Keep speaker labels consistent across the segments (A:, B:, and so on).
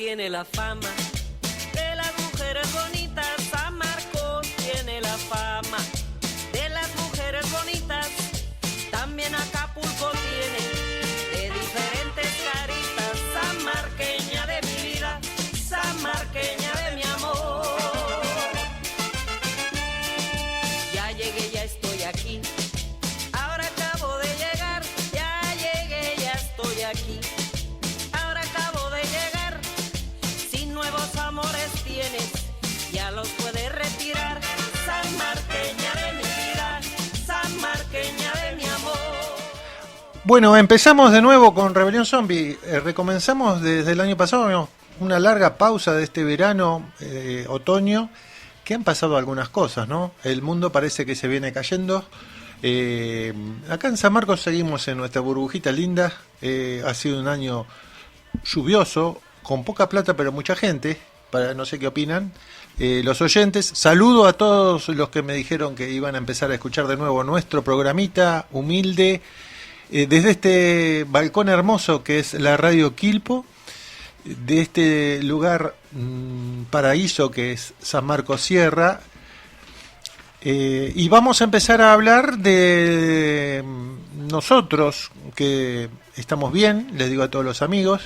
A: tiene la fama de las mujeres bonitas. San Marcos tiene la fama de las mujeres bonitas. También Acapulco tiene de diferentes caritas. San Marqueña de mi vida, San Marqueña de mi amor. Ya llegué, ya estoy aquí. Ahora acabo de llegar. Ya llegué, ya estoy aquí. Ahora acabo de llegar. Si nuevos amores tienes, ya los puedes retirar. San Marqueña de mi vida, San Marqueña de mi amor.
B: Bueno, empezamos de nuevo con Rebelión Zombie. Recomenzamos desde el año pasado, una larga pausa de este verano, otoño, que han pasado algunas cosas, ¿no? El mundo parece que se viene cayendo. Acá en San Marcos seguimos en nuestra burbujita linda. Ha sido un año lluvioso, con poca plata pero mucha gente, para no sé qué opinan. Los oyentes, saludo a todos los que me dijeron que iban a empezar a escuchar de nuevo nuestro programita humilde, desde este balcón hermoso que es la Radio Quilpo, de este lugar paraíso que es San Marcos Sierra. Y vamos a empezar a hablar de nosotros, que estamos bien, les digo a todos los amigos,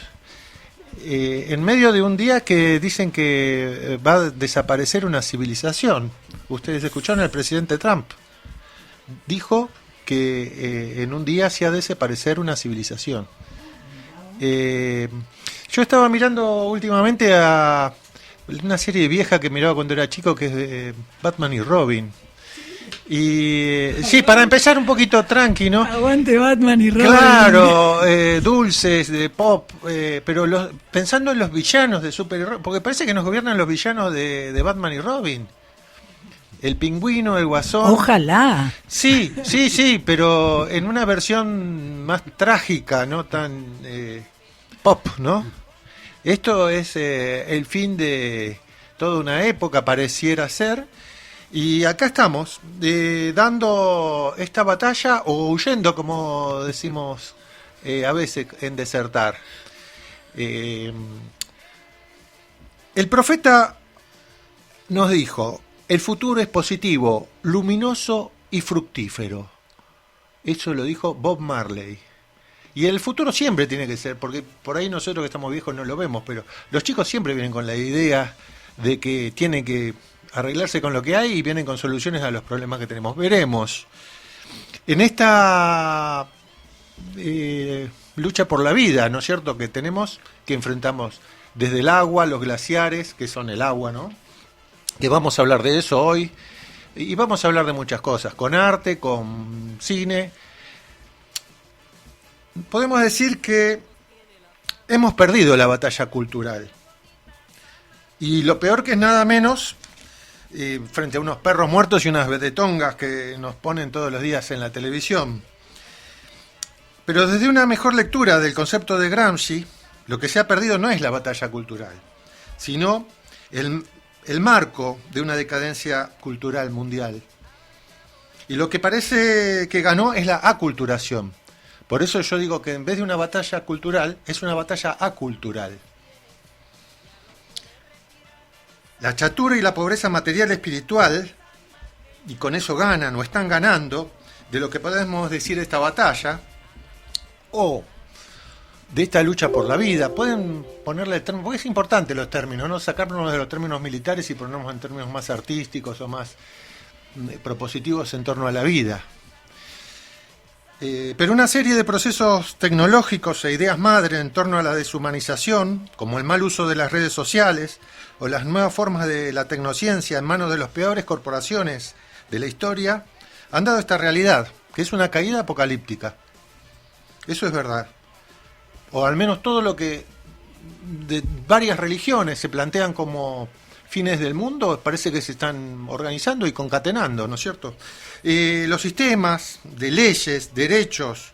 B: en medio de un día que dicen que va a desaparecer una civilización. Ustedes escucharon, el presidente Trump dijo que en un día se ha de desaparecer una civilización. Yo estaba mirando últimamente a una serie vieja que miraba cuando era chico, que es Batman y Robin. Y sí, para empezar un poquito tranqui, ¿no?
C: Aguante Batman y Robin.
B: Claro, dulces, de pop, pero pensando en los villanos de superhéroes, porque parece que nos gobiernan los villanos de Batman y Robin. El Pingüino, el Guasón.
C: Ojalá.
B: Sí, pero en una versión más trágica, no tan pop, ¿no? Esto es el fin de toda una época, pareciera ser. Y acá estamos, dando esta batalla o huyendo, como decimos a veces en desertar. El profeta nos dijo: el futuro es positivo, luminoso y fructífero. Eso lo dijo Bob Marley. Y el futuro siempre tiene que ser, porque por ahí nosotros que estamos viejos no lo vemos, pero los chicos siempre vienen con la idea de que tienen que arreglarse con lo que hay y vienen con soluciones a los problemas que tenemos. Veremos. En esta lucha por la vida, ¿no es cierto?, que tenemos, que enfrentamos desde el agua, los glaciares, que son el agua, ¿no?, que vamos a hablar de eso hoy, y vamos a hablar de muchas cosas, con arte, con cine. Podemos decir que hemos perdido la batalla cultural. Y lo peor que es nada menos, frente a unos perros muertos y unas vedetongas que nos ponen todos los días en la televisión. Pero desde una mejor lectura del concepto de Gramsci, lo que se ha perdido no es la batalla cultural, sino el marco de una decadencia cultural mundial. Y lo que parece que ganó es la aculturación. Por eso yo digo que en vez de una batalla cultural, es una batalla acultural. La chatura y la pobreza material y espiritual, y con eso ganan o están ganando, de lo que podemos decir esta batalla, o de esta lucha por la vida. Pueden ponerle el término, porque es importante los términos, no sacarnos de los términos militares y ponernos en términos más artísticos o más propositivos en torno a la vida. Pero una serie de procesos tecnológicos e ideas madre en torno a la deshumanización, como el mal uso de las redes sociales o las nuevas formas de la tecnociencia en manos de las peores corporaciones de la historia, han dado esta realidad, que es una caída apocalíptica. Eso es verdad. O al menos todo lo que de varias religiones se plantean como fines del mundo, parece que se están organizando y concatenando, ¿no es cierto? Los sistemas de leyes, derechos,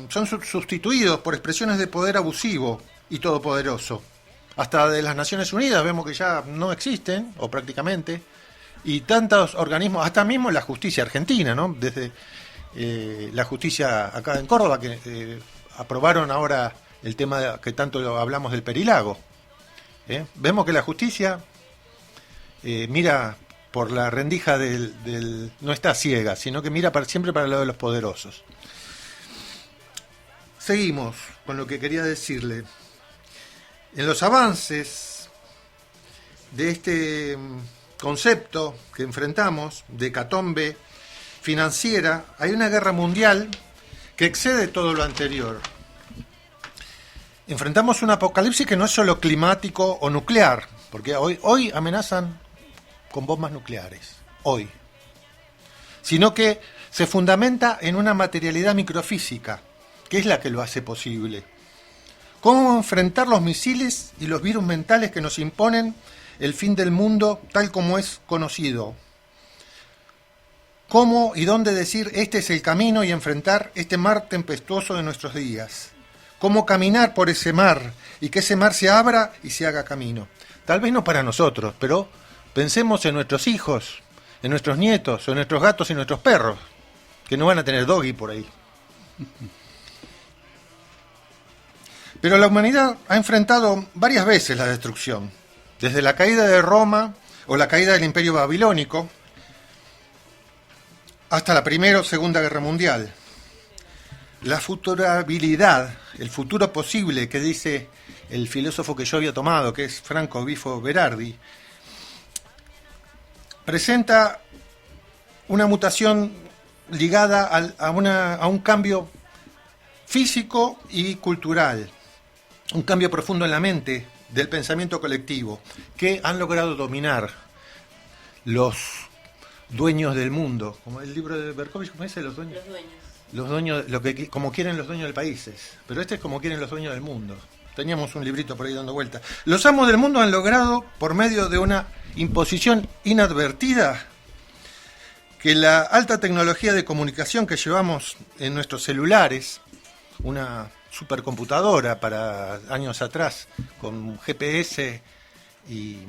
B: son sustituidos por expresiones de poder abusivo y todopoderoso. Hasta de las Naciones Unidas vemos que ya no existen, o prácticamente, y tantos organismos, hasta mismo la justicia argentina, ¿no? Desde la justicia acá en Córdoba, que aprobaron ahora el tema que tanto hablamos del Perilago. Vemos que la justicia mira por la rendija no está ciega, sino que mira siempre para el lado de los poderosos. Seguimos con lo que quería decirle. En los avances de este concepto que enfrentamos, de hecatombe financiera, hay una guerra mundial que excede todo lo anterior. Enfrentamos un apocalipsis que no es solo climático o nuclear, porque hoy amenazan con bombas nucleares, hoy, sino que se fundamenta en una materialidad microfísica, que es la que lo hace posible. ¿Cómo enfrentar los misiles y los virus mentales que nos imponen el fin del mundo tal como es conocido? ¿Cómo y dónde decir este es el camino y enfrentar este mar tempestuoso de nuestros días? ¿Cómo caminar por ese mar y que ese mar se abra y se haga camino? Tal vez no para nosotros, pero pensemos en nuestros hijos, en nuestros nietos, en nuestros gatos y nuestros perros, que no van a tener doggy por ahí. Pero la humanidad ha enfrentado varias veces la destrucción, desde la caída de Roma o la caída del Imperio Babilónico hasta la Primera o Segunda Guerra Mundial. La futurabilidad, el futuro posible que dice el filósofo que yo había tomado, que es Franco Bifo Berardi, presenta una mutación ligada a un cambio físico y cultural, un cambio profundo en la mente del pensamiento colectivo, que han logrado dominar los dueños del mundo, como el libro de Berkovich, ¿cómo dice? Los dueños, como quieren los dueños de países, pero este es como quieren los dueños del mundo. Teníamos un librito por ahí dando vuelta. Los amos del mundo han logrado, por medio de una imposición inadvertida, que la alta tecnología de comunicación que llevamos en nuestros celulares, una supercomputadora para años atrás, con GPS y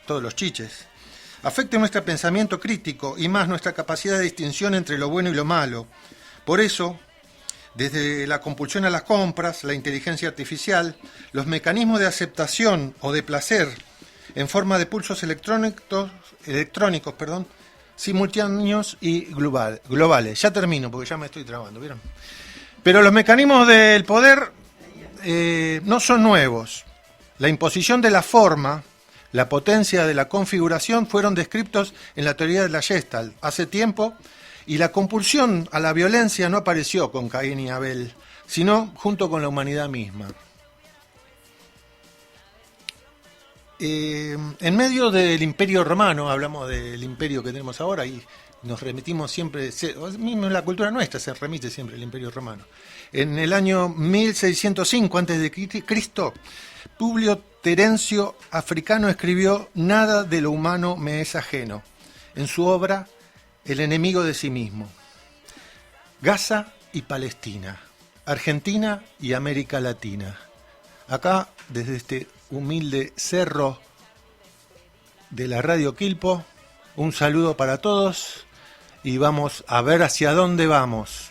B: todos los chiches, afecte nuestro pensamiento crítico y más nuestra capacidad de distinción entre lo bueno y lo malo. Por eso, desde la compulsión a las compras, la inteligencia artificial, los mecanismos de aceptación o de placer en forma de pulsos electrónicos, simultáneos y globales. Ya termino porque ya me estoy trabando, ¿vieron? Pero los mecanismos del poder no son nuevos. La imposición de la forma, la potencia de la configuración fueron descritos en la teoría de la Gestalt hace tiempo, y la compulsión a la violencia no apareció con Caín y Abel, sino junto con la humanidad misma. En medio del Imperio Romano, hablamos del imperio que tenemos ahora y nos remitimos siempre, mismo en la cultura nuestra se remite siempre al Imperio Romano. En el año 1605 a.C., Publio Terencio Africano escribió "Nada de lo humano me es ajeno", en su obra El enemigo de sí mismo. Gaza y Palestina, Argentina y América Latina. Acá, desde este humilde cerro de la Radio Quilpo, un saludo para todos y vamos a ver hacia dónde vamos.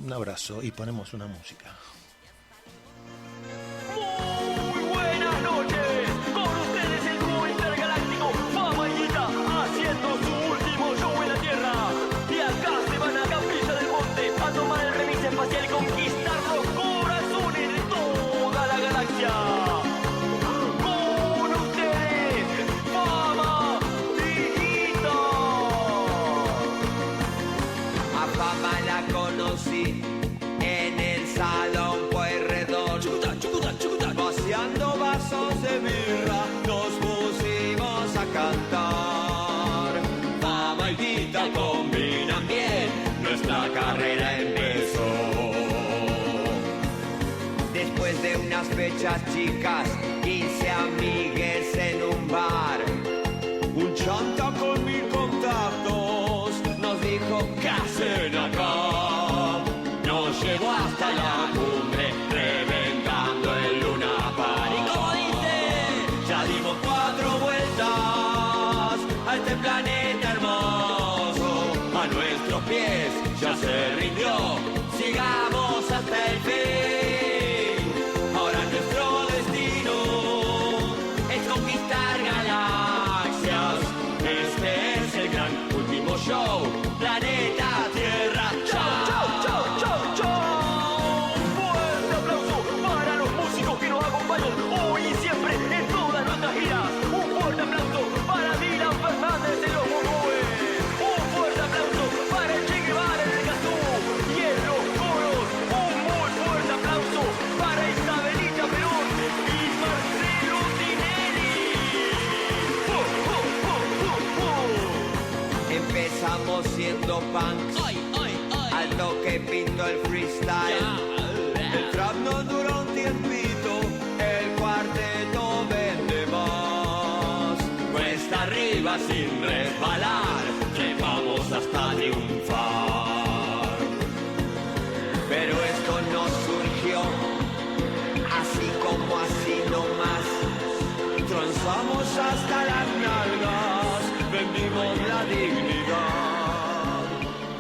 B: Un abrazo y ponemos una música.
C: Muy buenas noches, con ustedes el dúo intergaláctico Fama y Guita, haciendo su último show en la Tierra. Y acá se van a Capilla del Monte a tomar el remis espacial y conquistar los corazones de toda la galaxia. Con ustedes, Fama y Guita.
D: A Fama la conocí en el salón Pueyrredón. Vaciando vasos de birra nos pusimos a cantar. Fama y Guita combinan bien, nuestra carrera empezó. Después de unas fechas chicas, 15 amigues en un bar, un chanta con 1000 contactos nos dijo: ¿qué hacen acá? Nos llevó hasta la cumbre, reventando el Luna Park. Y como dice, ya dimos 4 vueltas a este planeta hermoso. A nuestros pies ya se rindió, sigamos hasta el fin. sigo siendo punks. Al toque pinto el freestyle. El trap no dura un tiempito, el cuarteto vende más. Cuesta arriba sin resbalar, llevamos hasta triunfar. Pero esto no surgió así como así nomás. Transamos hasta las nalgas, vendimos la dignidad.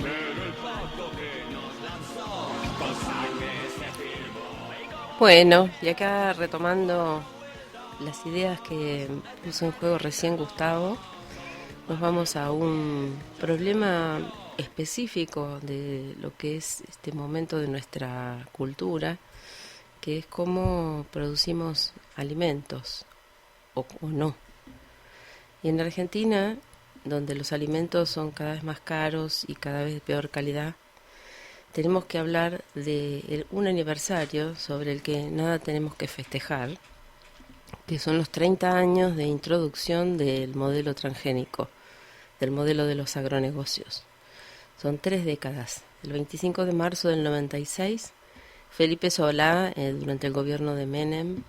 D: Pero el pacto que nos lanzó con sangre se firmó.
E: Bueno, y acá retomando las ideas que puso en juego recién Gustavo, nos vamos a un problema específico de lo que es este momento de nuestra cultura, que es cómo producimos alimentos o no. Y en Argentina, donde los alimentos son cada vez más caros y cada vez de peor calidad, tenemos que hablar de un aniversario sobre el que nada tenemos que festejar, que son los 30 años de introducción del modelo transgénico, del modelo de los agronegocios. Son 3 décadas. El 25 de marzo del 96, Felipe Solá, durante el gobierno de Menem,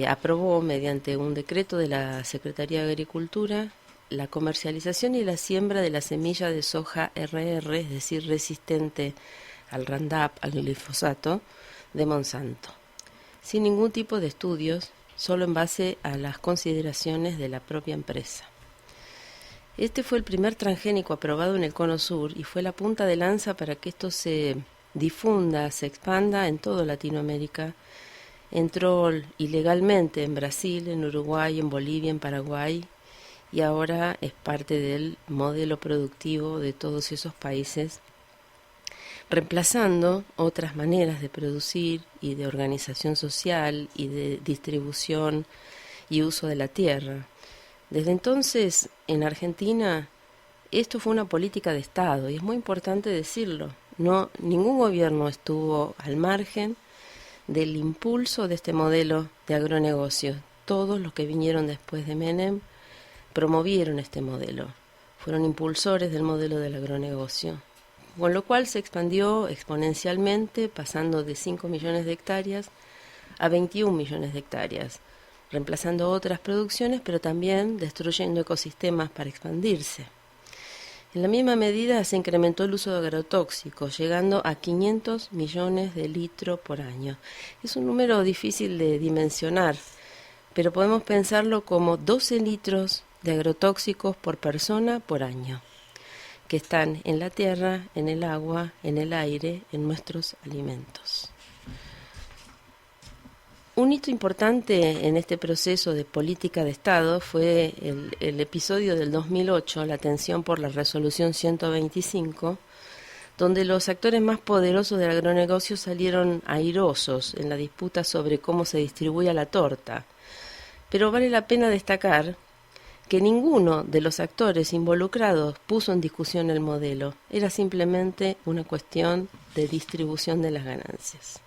E: aprobó mediante un decreto de la Secretaría de Agricultura la comercialización y la siembra de la semilla de soja RR, es decir, resistente al Roundup, al glifosato, de Monsanto, sin ningún tipo de estudios, solo en base a las consideraciones de la propia empresa. Este fue el primer transgénico aprobado en el Cono Sur y fue la punta de lanza para que esto se difunda, se expanda en toda Latinoamérica. Entró ilegalmente en Brasil, en Uruguay, en Bolivia, en Paraguay, y ahora es parte del modelo productivo de todos esos países, reemplazando otras maneras de producir y de organización social y de distribución y uso de la tierra. Desde entonces, en Argentina, esto fue una política de Estado, y es muy importante decirlo. No, ningún gobierno estuvo al margen del impulso de este modelo de agronegocio. Todos los que vinieron después de Menem promovieron este modelo, fueron impulsores del modelo del agronegocio, con lo cual se expandió exponencialmente, pasando de 5 millones de hectáreas a 21 millones de hectáreas, reemplazando otras producciones, pero también destruyendo ecosistemas para expandirse. En la misma medida se incrementó el uso de agrotóxicos, llegando a 500 millones de litros por año. Es un número difícil de dimensionar, pero podemos pensarlo como 12 litros de agrotóxicos por persona por año, que están en la tierra, en el agua, en el aire, en nuestros alimentos. Un hito importante en este proceso de política de Estado fue el episodio del 2008, la atención por la resolución 125, donde los actores más poderosos del agronegocio salieron airosos en la disputa sobre cómo se distribuía la torta. Pero vale la pena destacar que ninguno de los actores involucrados puso en discusión el modelo. Era simplemente una cuestión de distribución de las ganancias.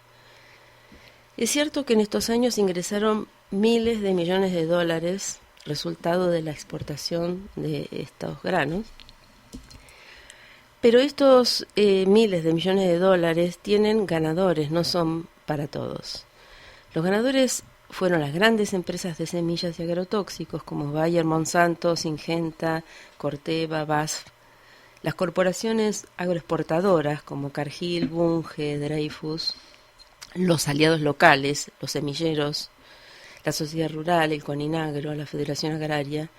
E: Es cierto que en estos años ingresaron miles de millones de dólares, resultado de la exportación de estos granos, pero estos miles de millones de dólares tienen ganadores, no son para todos. Los ganadores fueron las grandes empresas de semillas y agrotóxicos como Bayer, Monsanto, Syngenta, Corteva, BASF, las corporaciones agroexportadoras como Cargill, Bunge, Dreyfus, los aliados locales, los semilleros, la sociedad rural, el Coninagro, la Federación Agraria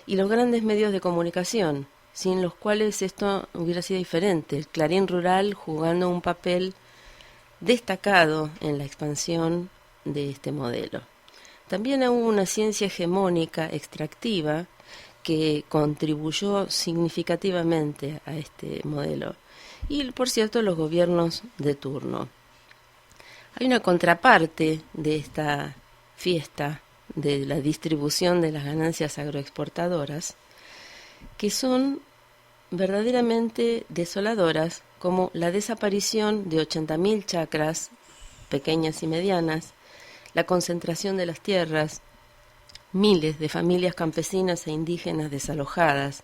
E: y los grandes medios de comunicación, sin los cuales esto hubiera sido diferente. El Clarín Rural jugando un papel destacado en la expansión de este modelo. También hubo una ciencia hegemónica extractiva que contribuyó significativamente a este modelo. Y, por cierto, los gobiernos de turno. Hay una contraparte de esta fiesta de la distribución de las ganancias agroexportadoras que son verdaderamente desoladoras, como la desaparición de 80.000 chacras pequeñas y medianas, la concentración de las tierras, miles de familias campesinas e indígenas desalojadas,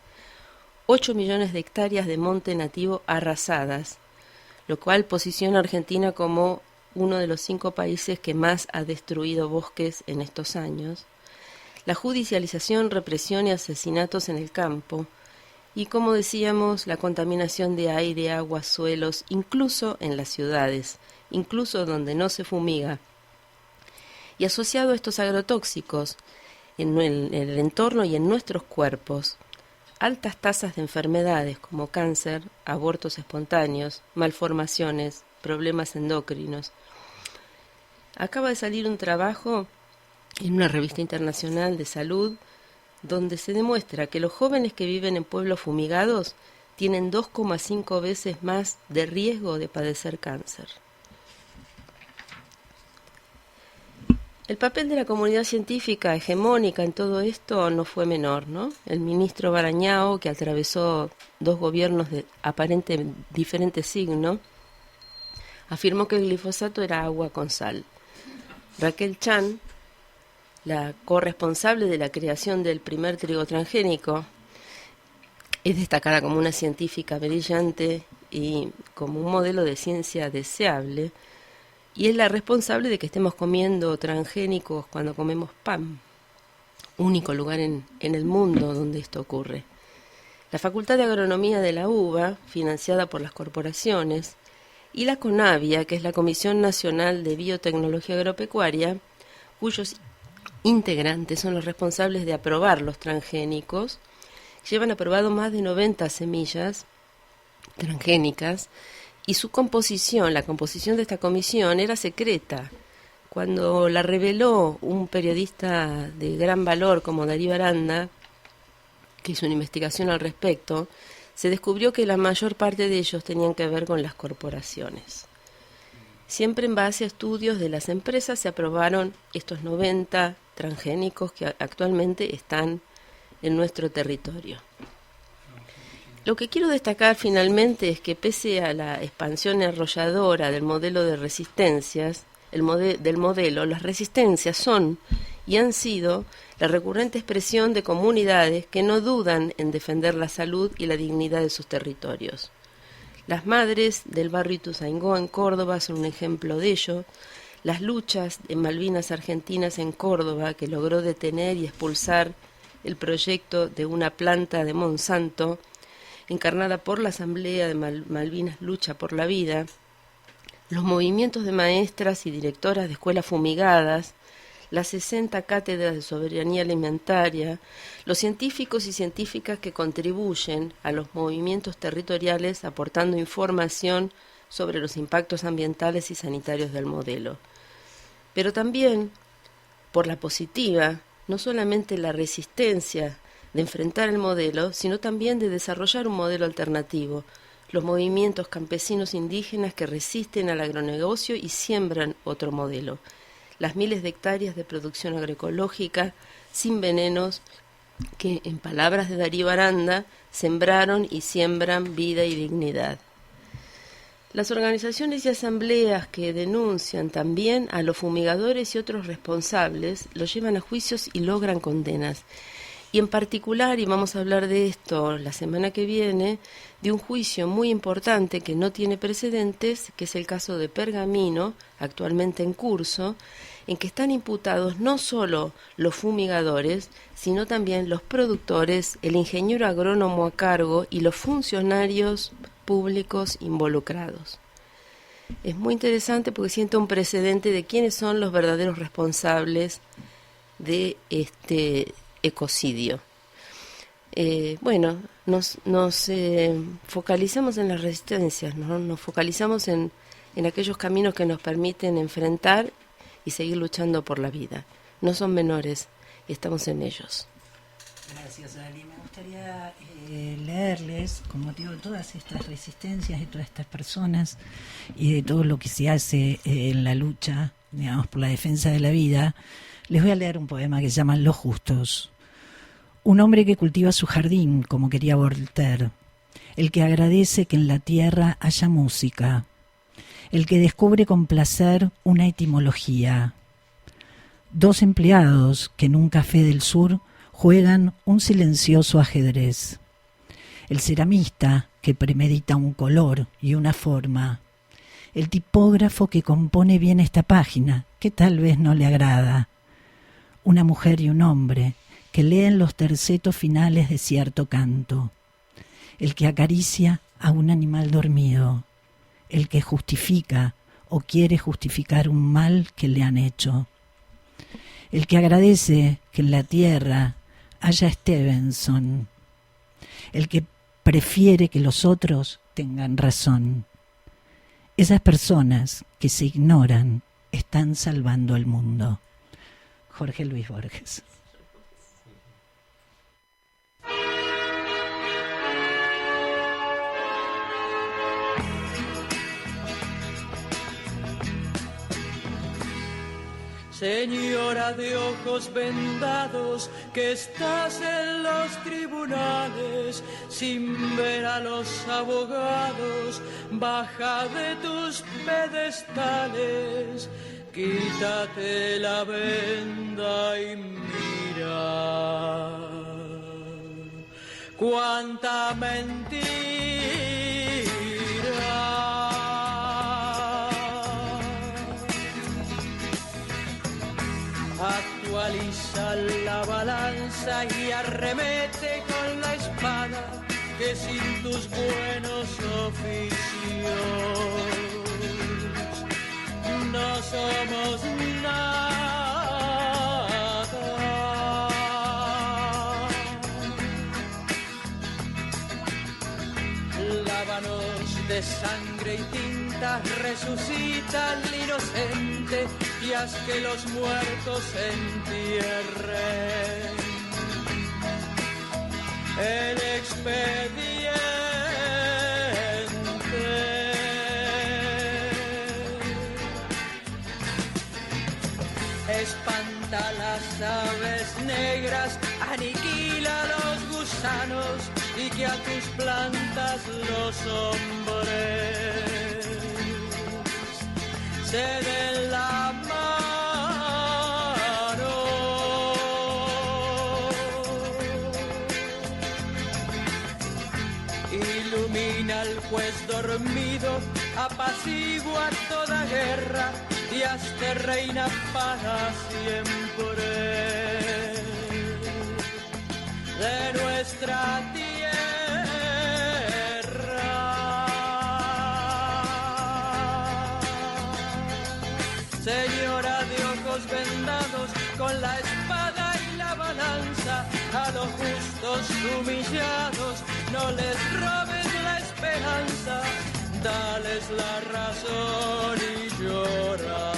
E: 8 millones de hectáreas de monte nativo arrasadas, lo cual posiciona a Argentina como uno de los 5 países que más ha destruido bosques en estos años, la judicialización, represión y asesinatos en el campo, y como decíamos, la contaminación de aire, agua, suelos, incluso en las ciudades, incluso donde no se fumiga. Y asociado a estos agrotóxicos en el entorno y en nuestros cuerpos, altas tasas de enfermedades como cáncer, abortos espontáneos, malformaciones, problemas endocrinos. Acaba de salir un trabajo en una revista internacional de salud donde se demuestra que los jóvenes que viven en pueblos fumigados tienen 2,5 veces más de riesgo de padecer cáncer. El papel de la comunidad científica hegemónica en todo esto no fue menor, ¿no? El ministro Barañao, que atravesó 2 gobiernos de aparente diferente signo, afirmó que el glifosato era agua con sal. Raquel Chan, la corresponsable de la creación del primer trigo transgénico, es destacada como una científica brillante y como un modelo de ciencia deseable, y es la responsable de que estemos comiendo transgénicos cuando comemos pan, único lugar en el mundo donde esto ocurre. La Facultad de Agronomía de la UBA, financiada por las corporaciones, y la CONAVIA, que es la Comisión Nacional de Biotecnología Agropecuaria, cuyos integrantes son los responsables de aprobar los transgénicos, llevan aprobado más de 90 semillas transgénicas, y su composición, la composición de esta comisión era secreta. Cuando la reveló un periodista de gran valor como Darío Aranda, que hizo una investigación al respecto, se descubrió que la mayor parte de ellos tenían que ver con las corporaciones. Siempre en base a estudios de las empresas se aprobaron estos 90 transgénicos que actualmente están en nuestro territorio. Lo que quiero destacar finalmente es que pese a la expansión arrolladora del modelo de resistencias, las resistencias son y han sido la recurrente expresión de comunidades que no dudan en defender la salud y la dignidad de sus territorios. Las madres del barrio Ituzaingó en Córdoba son un ejemplo de ello. Las luchas de Malvinas Argentinas en Córdoba, que logró detener y expulsar el proyecto de una planta de Monsanto, encarnada por la Asamblea de Malvinas Lucha por la Vida, los movimientos de maestras y directoras de escuelas fumigadas, las 60 cátedras de soberanía alimentaria, los científicos y científicas que contribuyen a los movimientos territoriales aportando información sobre los impactos ambientales y sanitarios del modelo. Pero también, por la positiva, no solamente la resistencia de enfrentar el modelo, sino también de desarrollar un modelo alternativo, los movimientos campesinos indígenas que resisten al agronegocio y siembran otro modelo, las miles de hectáreas de producción agroecológica sin venenos que, en palabras de Darío Aranda, sembraron y siembran vida y dignidad. Las organizaciones y asambleas que denuncian también a los fumigadores y otros responsables los llevan a juicios y logran condenas. Y en particular, y vamos a hablar de esto la semana que viene, de un juicio muy importante que no tiene precedentes, que es el caso de Pergamino, actualmente en curso, en que están imputados no solo los fumigadores, sino también los productores, el ingeniero agrónomo a cargo y los funcionarios públicos involucrados. Es muy interesante porque siento un precedente de quiénes son los verdaderos responsables de este ecocidio. Nos focalizamos en las resistencias, ¿no? Nos focalizamos en aquellos caminos que nos permiten enfrentar y seguir luchando por la vida. No son menores y estamos en ellos.
F: Gracias, Ali. Me gustaría leerles, con motivo de todas estas resistencias de todas estas personas y de todo lo que se hace en la lucha, digamos, por la defensa de la vida, les voy a leer un poema que se llama Los Justos. Un hombre que cultiva su jardín, como quería Voltaire, el que agradece que en la tierra haya música, el que descubre con placer una etimología. 2 empleados que en un café del sur juegan un silencioso ajedrez. el ceramista que premedita un color y una forma, el tipógrafo que compone bien esta página, que tal vez no le agrada, una mujer y un hombre que leen los tercetos finales de cierto canto, el que acaricia a un animal dormido, el que justifica o quiere justificar un mal que le han hecho, el que agradece que en la tierra haya Stevenson, el que prefiere que los otros tengan razón. Esas personas que se ignoran están salvando el mundo. Jorge Luis Borges.
C: Señora de ojos vendados, que estás en los tribunales, sin ver a los abogados, baja de tus pedestales, quítate la venda y mira. Cuánta mentira. Actualiza la balanza y arremete con la espada, que sin tus buenos oficios no somos nada. Lávanos de sangre y tinta, resucita al inocente y haz que los muertos entierren el expediente. Espanta las aves negras, aniquila a los gusanos y que a tus plantas los hombres se den la mano. Ilumina al juez dormido, apacigua toda guerra y hazte reina para siempre de nuestra tierra. Señora de ojos vendados, con la espada y la balanza, a los justos humillados no les robes la esperanza, dales la razón y llora,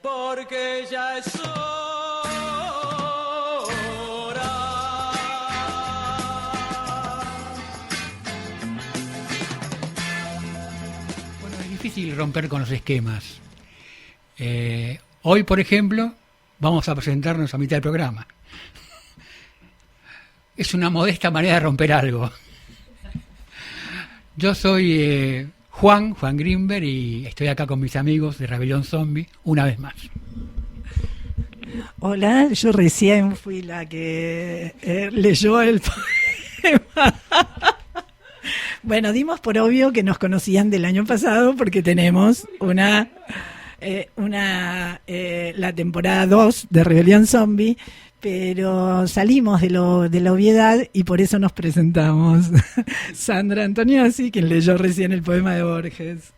C: porque ya es hora.
G: Bueno, es difícil romper con los esquemas. Hoy, por ejemplo, vamos a presentarnos a mitad del programa. Es una modesta manera de romper algo. Yo soy Juan Grimberg, y estoy acá con mis amigos de Rebelión Zombie una vez más.
F: Hola, yo recién fui la que leyó el poema. Bueno, dimos por obvio que nos conocían del año pasado porque tenemos la temporada 2 de Rebelión Zombie, pero salimos de la obviedad y por eso nos presentamos. Sandra Antoniosi, quien leyó recién el poema de Borges.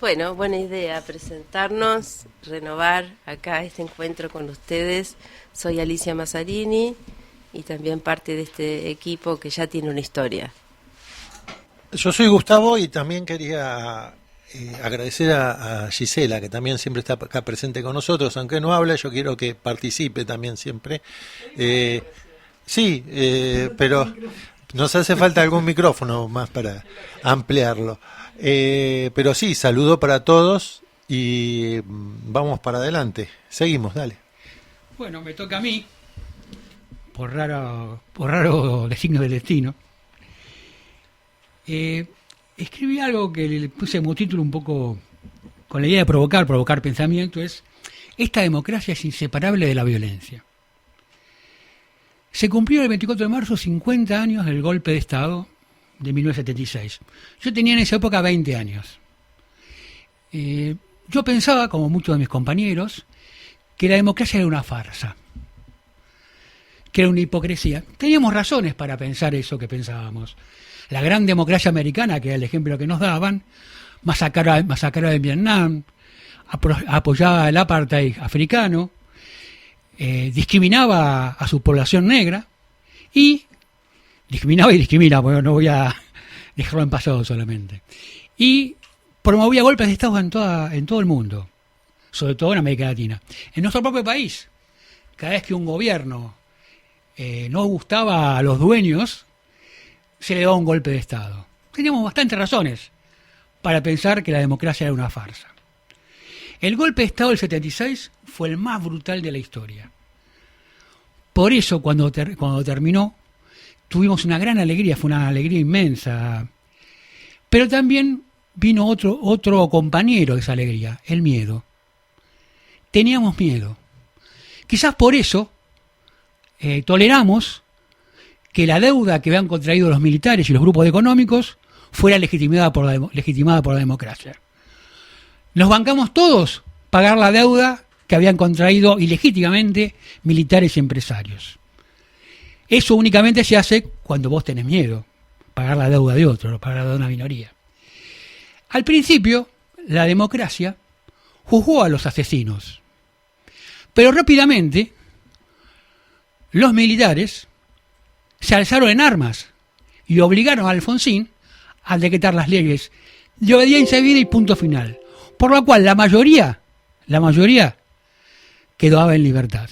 E: Bueno, buena idea presentarnos, renovar acá este encuentro con ustedes. Soy Alicia Mazzarini y también parte de este equipo que ya tiene una historia.
B: Yo soy Gustavo y también quería agradecer a Gisela, que también siempre está acá presente con nosotros, aunque no habla, yo quiero que participe también siempre. Pero nos hace falta algún micrófono más para ampliarlo. Pero sí, saludo para todos y vamos para adelante. Seguimos, dale.
G: Bueno, me toca a mí, por raro designio del destino. Escribí algo que le puse como título un poco con la idea de provocar pensamiento, es: esta democracia es inseparable de la violencia. se cumplió el 24 de marzo 50 años del golpe de Estado de 1976. Yo tenía en esa época 20 años. Yo pensaba, como muchos de mis compañeros, que la democracia era una farsa, que era una hipocresía. Teníamos razones para pensar eso que pensábamos. La gran democracia americana, que era el ejemplo que nos daban, masacraba en Vietnam, apoyaba el apartheid africano, discriminaba a su población negra y discrimina, bueno, no voy a dejarlo en pasado solamente. Y promovía golpes de Estado en todo el mundo, sobre todo en América Latina. En nuestro propio país, cada vez que un gobierno no gustaba a los dueños, se le daba un golpe de Estado. Teníamos bastantes razones para pensar que la democracia era una farsa. El golpe de Estado del 76 fue el más brutal de la historia. Por eso, cuando terminó, tuvimos una gran alegría, fue una alegría inmensa. Pero también vino otro compañero de esa alegría, el miedo. Teníamos miedo. Quizás por eso toleramos que la deuda que habían contraído los militares y los grupos económicos fuera legitimada por la democracia. Nos bancamos todos pagar la deuda que habían contraído ilegítimamente militares y empresarios. Eso únicamente se hace cuando vos tenés miedo, pagar la deuda de otro, pagar la deuda de una minoría. Al principio, la democracia juzgó a los asesinos, pero rápidamente los militares se alzaron en armas y obligaron a Alfonsín a decretar las leyes de obediencia debida y punto final, por lo cual la mayoría quedaba en libertad.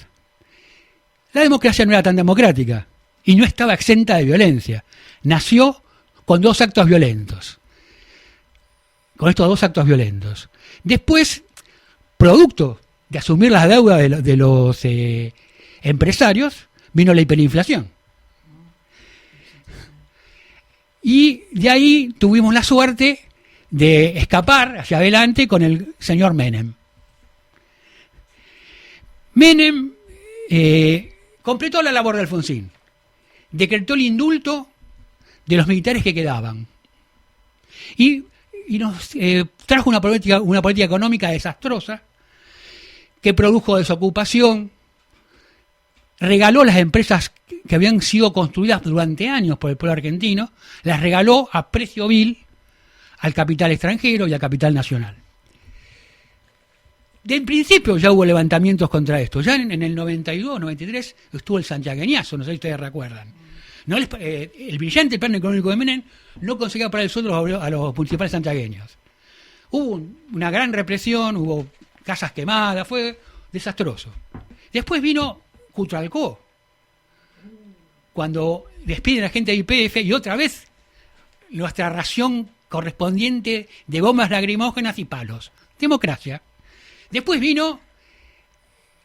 G: La democracia no era tan democrática y no estaba exenta de violencia. Nació con dos actos violentos. Con estos dos actos violentos. Después, producto de asumir las deudas de los empresarios, vino la hiperinflación. Y de ahí tuvimos la suerte de escapar hacia adelante con el señor Menem. Menem completó la labor de Alfonsín. Decretó el indulto de los militares que quedaban. Y nos trajo una política económica desastrosa que produjo desocupación, regaló las empresas que habían sido construidas durante años por el pueblo argentino, las regaló a precio vil al capital extranjero y al capital nacional. De principio ya hubo levantamientos contra esto. Ya en el 92, 93 estuvo el santiagueñazo, no sé si ustedes recuerdan. El brillante plan económico de Menem no conseguía pagar el sueldo a los municipales santiagueños. Hubo una gran represión, hubo casas quemadas, fue desastroso. Después vino Cutralcó, cuando despiden a gente de YPF y otra vez nuestra ración correspondiente de bombas lacrimógenas y palos. Democracia. Después vino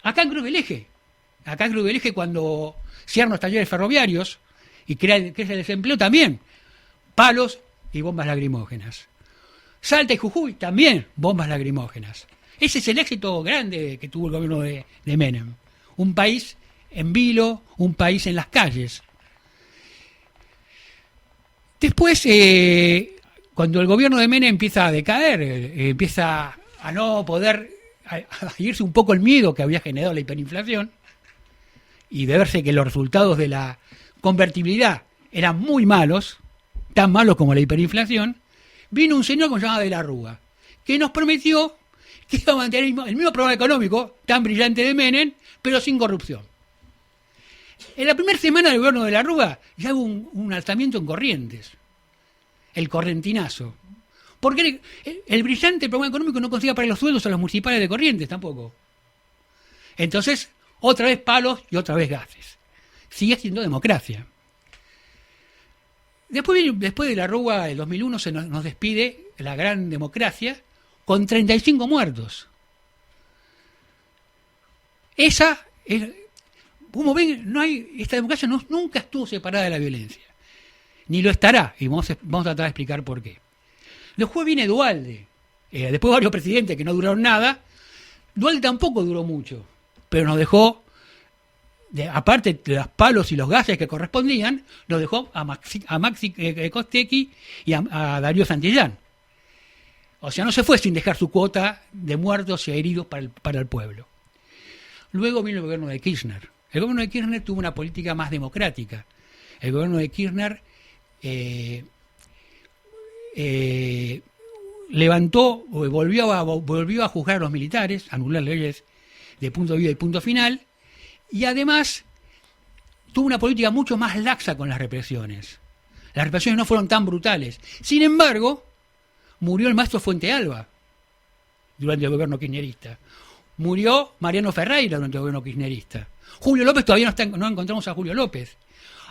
G: acá en Cruz del Eje, cuando cierran los talleres ferroviarios y crece el desempleo también, palos y bombas lacrimógenas. Salta y Jujuy también, bombas lacrimógenas. Ese es el éxito grande que tuvo el gobierno de Menem. Un país en vilo, un país en las calles. Después, cuando el gobierno de Menem empieza a decaer, empieza a no poder a irse un poco el miedo que había generado la hiperinflación y de verse que los resultados de la convertibilidad eran muy malos, tan malos como la hiperinflación, vino un señor que se llamaba De la Rúa, que nos prometió que iba a mantener el mismo programa económico tan brillante de Menem, pero sin corrupción. En la primera semana del gobierno de la Rúa ya hubo un alzamiento en Corrientes, el correntinazo. Porque el brillante programa económico no conseguía pagar los sueldos a los municipales de Corrientes tampoco. Entonces, otra vez palos y otra vez gases. Sigue siendo democracia. Después de la Rúa del 2001 nos despide la gran democracia con 35 muertos. Como ven, esta democracia nunca estuvo separada de la violencia. Ni lo estará, y vamos a tratar de explicar por qué. Después viene Duhalde, después varios presidentes que no duraron nada. Duhalde tampoco duró mucho, pero nos dejó aparte de los palos y los gases que correspondían, lo dejó a Maxi Costecchi y a Darío Santillán. O sea, no se fue sin dejar su cuota de muertos y heridos para el pueblo. Luego vino el gobierno de Kirchner. El gobierno de Kirchner tuvo una política más democrática. El gobierno de Kirchner volvió a juzgar a los militares, anular leyes de punto de vista y punto final, y además tuvo una política mucho más laxa con las represiones. Las represiones no fueron tan brutales. Sin embargo, murió el maestro Fuentealba durante el gobierno kirchnerista. Murió Mariano Ferreira durante el gobierno kirchnerista. Julio López, todavía no encontramos a Julio López.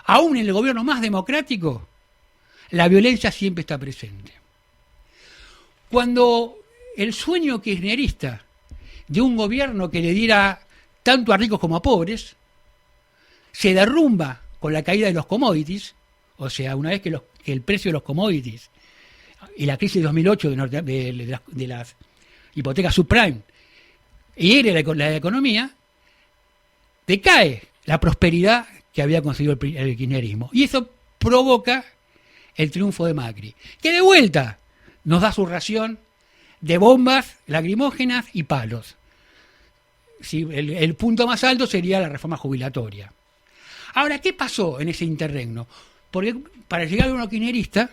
G: Aún en el gobierno más democrático, la violencia siempre está presente. Cuando el sueño kirchnerista de un gobierno que le diera tanto a ricos como a pobres se derrumba con la caída de los commodities, o sea, una vez que el precio de los commodities y la crisis de 2008 de las hipotecas subprime hiere la economía, decae la prosperidad que había conseguido el kirchnerismo. Y eso provoca el triunfo de Macri, que de vuelta nos da su ración de bombas lacrimógenas y palos. Sí, el punto más alto sería la reforma jubilatoria. Ahora, ¿qué pasó en ese interregno? Porque para llegar al gobierno kirchnerista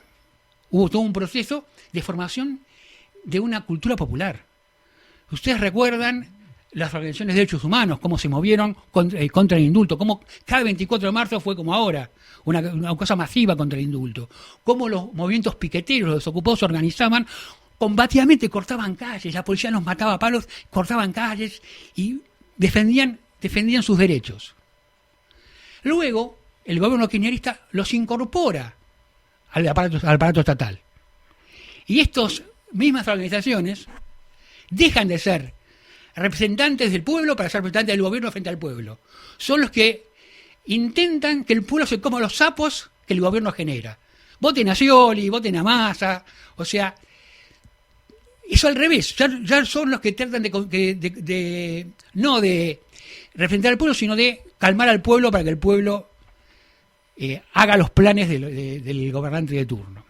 G: hubo todo un proceso de formación de una cultura popular. Ustedes recuerdan las organizaciones de derechos humanos, cómo se movieron contra el indulto, cómo cada 24 de marzo fue como ahora, una cosa masiva contra el indulto, cómo los movimientos piqueteros, los desocupados se organizaban, combativamente cortaban calles, la policía nos mataba a palos, cortaban calles y defendían sus derechos. Luego, el gobierno kirchnerista los incorpora al aparato estatal. Y estas mismas organizaciones dejan de ser representantes del pueblo para ser representantes del gobierno frente al pueblo. Son los que intentan que el pueblo se coma los sapos que el gobierno genera. Voten a Scioli, voten a Massa, o sea, eso al revés, ya son los que tratan no de representar al pueblo, sino de calmar al pueblo para que el pueblo haga los planes del gobernante de turno.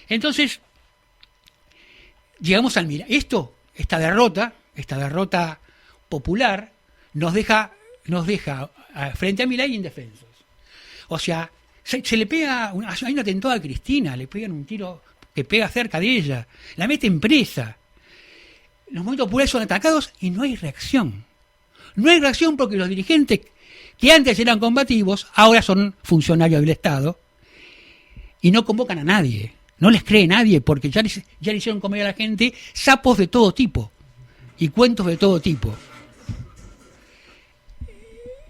G: Entonces, llegamos al mira. Esta derrota popular nos deja frente a Milei indefensos. O sea, se le pega, hay un atentado a Cristina, le pegan un tiro que pega cerca de ella, la meten presa. Los movimientos populares son atacados y no hay reacción. No hay reacción porque los dirigentes que antes eran combativos, ahora son funcionarios del Estado y no convocan a nadie. No les cree nadie porque ya le hicieron comer a la gente sapos de todo tipo y cuentos de todo tipo.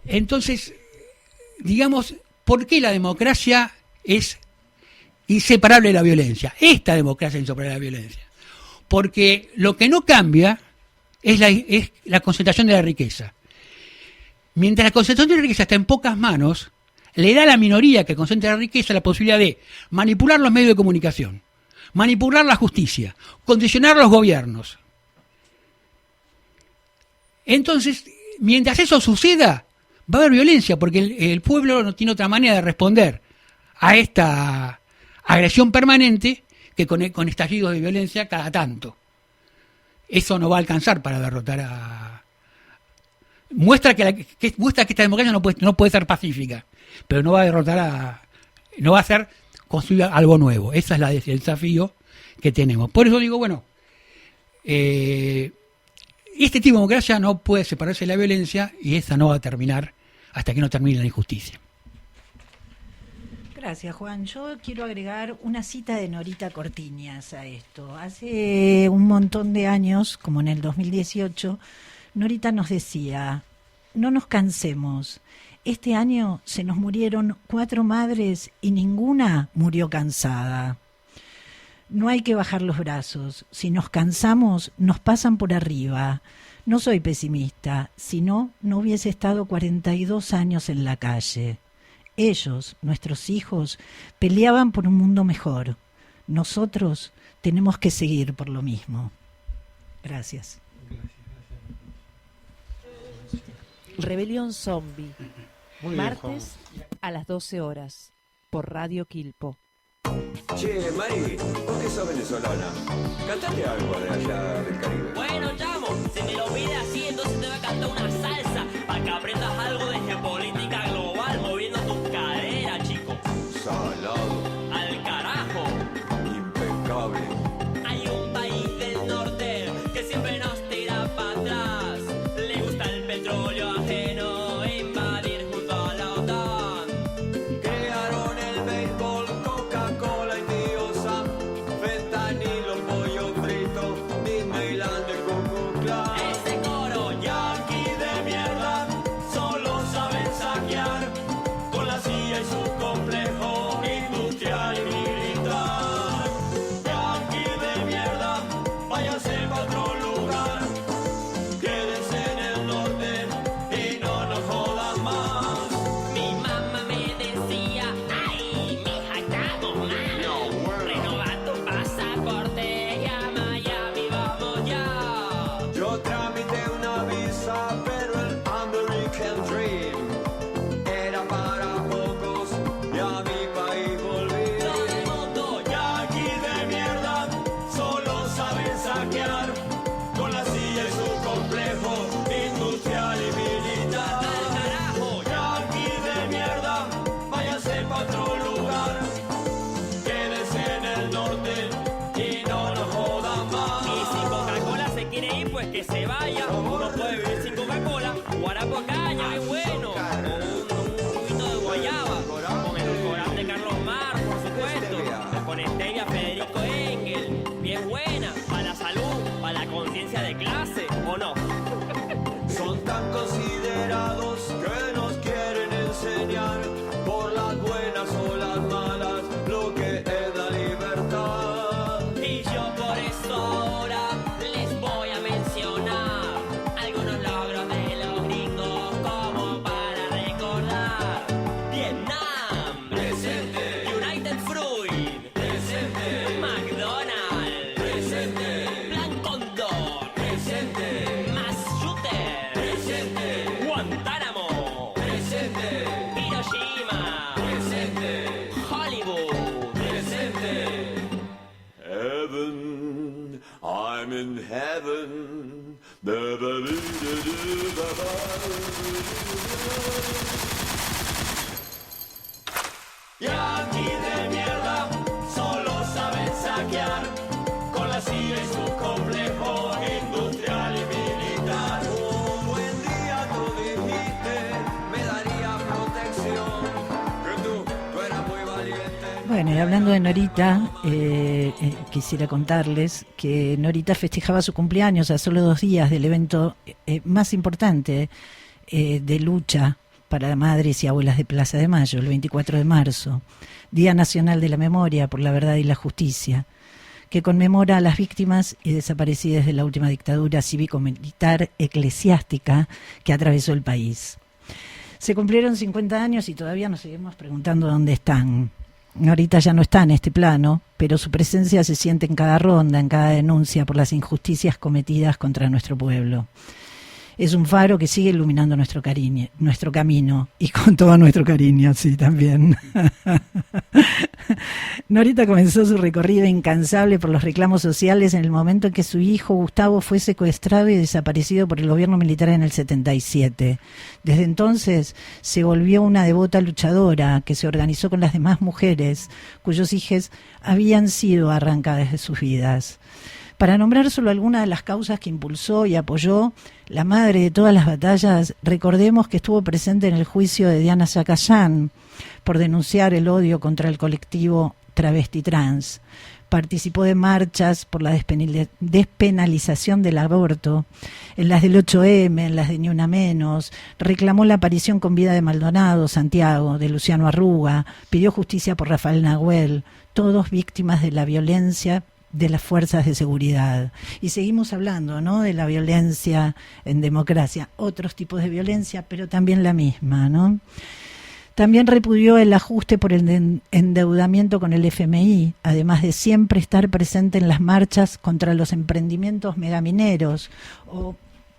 G: Entonces, digamos, ¿por qué la democracia es inseparable de la violencia? Esta democracia es inseparable de la violencia. Porque lo que no cambia es la concentración de la riqueza. Mientras la concentración de la riqueza está en pocas manos, le da a la minoría que concentra la riqueza la posibilidad de manipular los medios de comunicación, manipular la justicia, condicionar los gobiernos. Entonces, mientras eso suceda, va a haber violencia, porque el pueblo no tiene otra manera de responder a esta agresión permanente que con estallidos de violencia cada tanto. Eso no va a alcanzar para derrotar a... Muestra que esta democracia no puede ser pacífica, pero no va a derrotar no va a hacer construir algo nuevo. Ese es el desafío que tenemos. Por eso digo, bueno, este tipo de democracia no puede separarse de la violencia y esa no va a terminar hasta que no termine la injusticia.
F: Gracias, Juan. Yo quiero agregar una cita de Norita Cortiñas a esto. Hace un montón de años, como en el 2018, Norita nos decía, no nos cansemos. Este año se nos murieron 4 madres y ninguna murió cansada. No hay que bajar los brazos. Si nos cansamos, nos pasan por arriba. No soy pesimista, si no hubiese estado 42 años en la calle. Ellos, nuestros hijos, peleaban por un mundo mejor. Nosotros tenemos que seguir por lo mismo. Gracias.
H: Rebelión Zombie.
B: Muy
H: martes a las 12 horas por Radio Quilpo.
D: Che, Mari, vos que sos venezolana, cantate algo de allá del Caribe.
I: Bueno, chamo, si me lo pide así, entonces te voy a cantar una salsa para que aprendas algo de geopolítica global moviendo tus caderas, chico.
D: Salado,
I: Al carajo.
D: impecable.
I: Hay un país del norte que siempre nos tira para atrás. Le gusta el petróleo ajeno, invadir junto a la OTAN.
D: Crearon el béisbol, Coca-Cola y Tío Sam, fentanilo, pollo frito, Disneyland, el Ku Klux Klan.
I: Ese coro,
D: Yanqui de mierda, solo saben saquear, con la CIA y su complejo industrial y militar. Yanqui de mierda, váyanse pa' otro lugar, quédense en el norte y no nos jodan más.
I: mi mamá me decía, ay, mija, estamos mal. Renova tu pasaporte y a Miami vamos ya.
D: Yo tramité una visa, pero el American Dream era para pocos y a mi país volví.
I: Todo el mundo ya
D: Yanqui de mierda, solo saben saquear, con la CIA y su complejo industrial y militar.
I: al carajo.
D: Yanqui de mierda, váyanse pa' otro lugar, quédense en el norte y no nos jodan más.
I: Y si Coca-Cola se quiere ir, pues que se vaya. Uno puede vivir sin Coca-Cola, guarapo caña, es bueno. O un juguito de guayaba, con el coral de Carlos Mar, por supuesto. Con stevia Federico Engel, bien buena, para la salud, para la conciencia de clase, ¿o no?
D: Son tan considerados que nos quieren enseñar, por las buenas o las malas, lo que es la libertad.
I: Y yo por eso ahora les voy a mencionar algunos logros de los gringos como para recordar. Vietnam,
D: Presente,
I: United Fruit,
D: presente,
I: McDonald's,
D: presente,
I: Plan Condor,
D: presente,
I: Mass Shooter,
D: presente,
I: Guantánamo,
D: presente,
I: Hiroshima,
D: presente,
I: Hollywood.
D: presente. Heaven, I'm in heaven. Yanqui de mierda, solo saben saquear, con la CIA y su complejo industrial y militar. Un buen día tú dijiste, me daría protección, que tú eras muy valiente.
F: Bueno, y hablando de Norita, quisiera contarles que Norita festejaba su cumpleaños a solo 2 días del evento más importante de lucha para madres y abuelas de Plaza de Mayo, el 24 de marzo, Día Nacional de la Memoria por la Verdad y la Justicia, que conmemora a las víctimas y desaparecidas de la última dictadura cívico-militar eclesiástica que atravesó el país. Se cumplieron 50 años y todavía nos seguimos preguntando dónde están. Norita ya no está en este plano, pero su presencia se siente en cada ronda, en cada denuncia por las injusticias cometidas contra nuestro pueblo. Es un faro que sigue iluminando nuestro camino, y con todo nuestro cariño, sí, también. Norita comenzó su recorrido incansable por los reclamos sociales en el momento en que su hijo Gustavo fue secuestrado y desaparecido por el gobierno militar en el 77. Desde entonces se volvió una devota luchadora que se organizó con las demás mujeres cuyos hijos habían sido arrancadas de sus vidas. Para nombrar solo algunas de las causas que impulsó y apoyó, la madre de todas las batallas, recordemos que estuvo presente en el juicio de Diana Zacayán por denunciar el odio contra el colectivo travesti trans. Participó de marchas por la despenalización del aborto, en las del 8M, en las de Ni Una Menos, reclamó la aparición con vida de Maldonado, Santiago, de Luciano Arruga, pidió justicia por Rafael Nahuel, todos víctimas de la violencia de las fuerzas de seguridad. Y seguimos hablando, ¿no?, de la violencia en democracia, otros tipos de violencia, pero también la misma, ¿no? También repudió el ajuste por el endeudamiento con el FMI, además de siempre estar presente en las marchas contra los emprendimientos megamineros o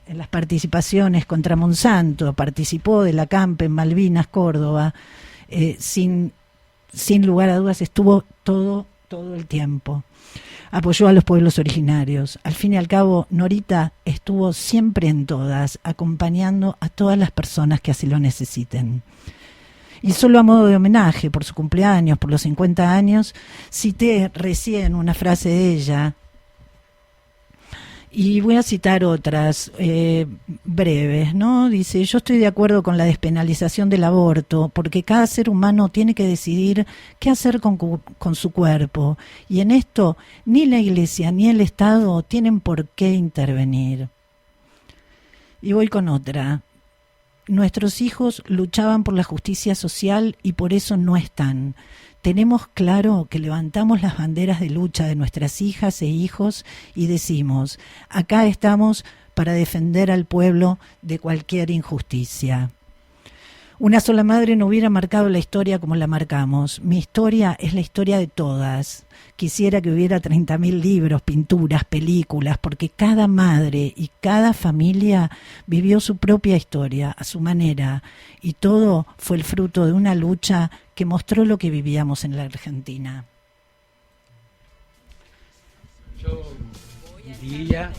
F: en las participaciones contra Monsanto, participó de la CAMP en Malvinas, Córdoba, sin lugar a dudas estuvo todo el tiempo. Apoyó a los pueblos originarios. Al fin y al cabo, Norita estuvo siempre en todas, acompañando a todas las personas que así lo necesiten. Y solo a modo de homenaje, por su cumpleaños, por los 50 años, cité recién una frase de ella, y voy a citar otras breves, ¿no? Dice: yo estoy de acuerdo con la despenalización del aborto porque cada ser humano tiene que decidir qué hacer con su cuerpo, y en esto ni la Iglesia ni el Estado tienen por qué intervenir. Y voy con otra. Nuestros hijos luchaban por la justicia social y por eso no están. Tenemos claro que levantamos las banderas de lucha de nuestras hijas e hijos y decimos: acá estamos para defender al pueblo de cualquier injusticia. Una sola madre no hubiera marcado la historia como la marcamos. Mi historia es la historia de todas. Quisiera que hubiera 30.000 libros, pinturas, películas, porque cada madre y cada familia vivió su propia historia a su manera, y todo fue el fruto de una lucha que mostró lo que vivíamos en la Argentina.
G: Yo diría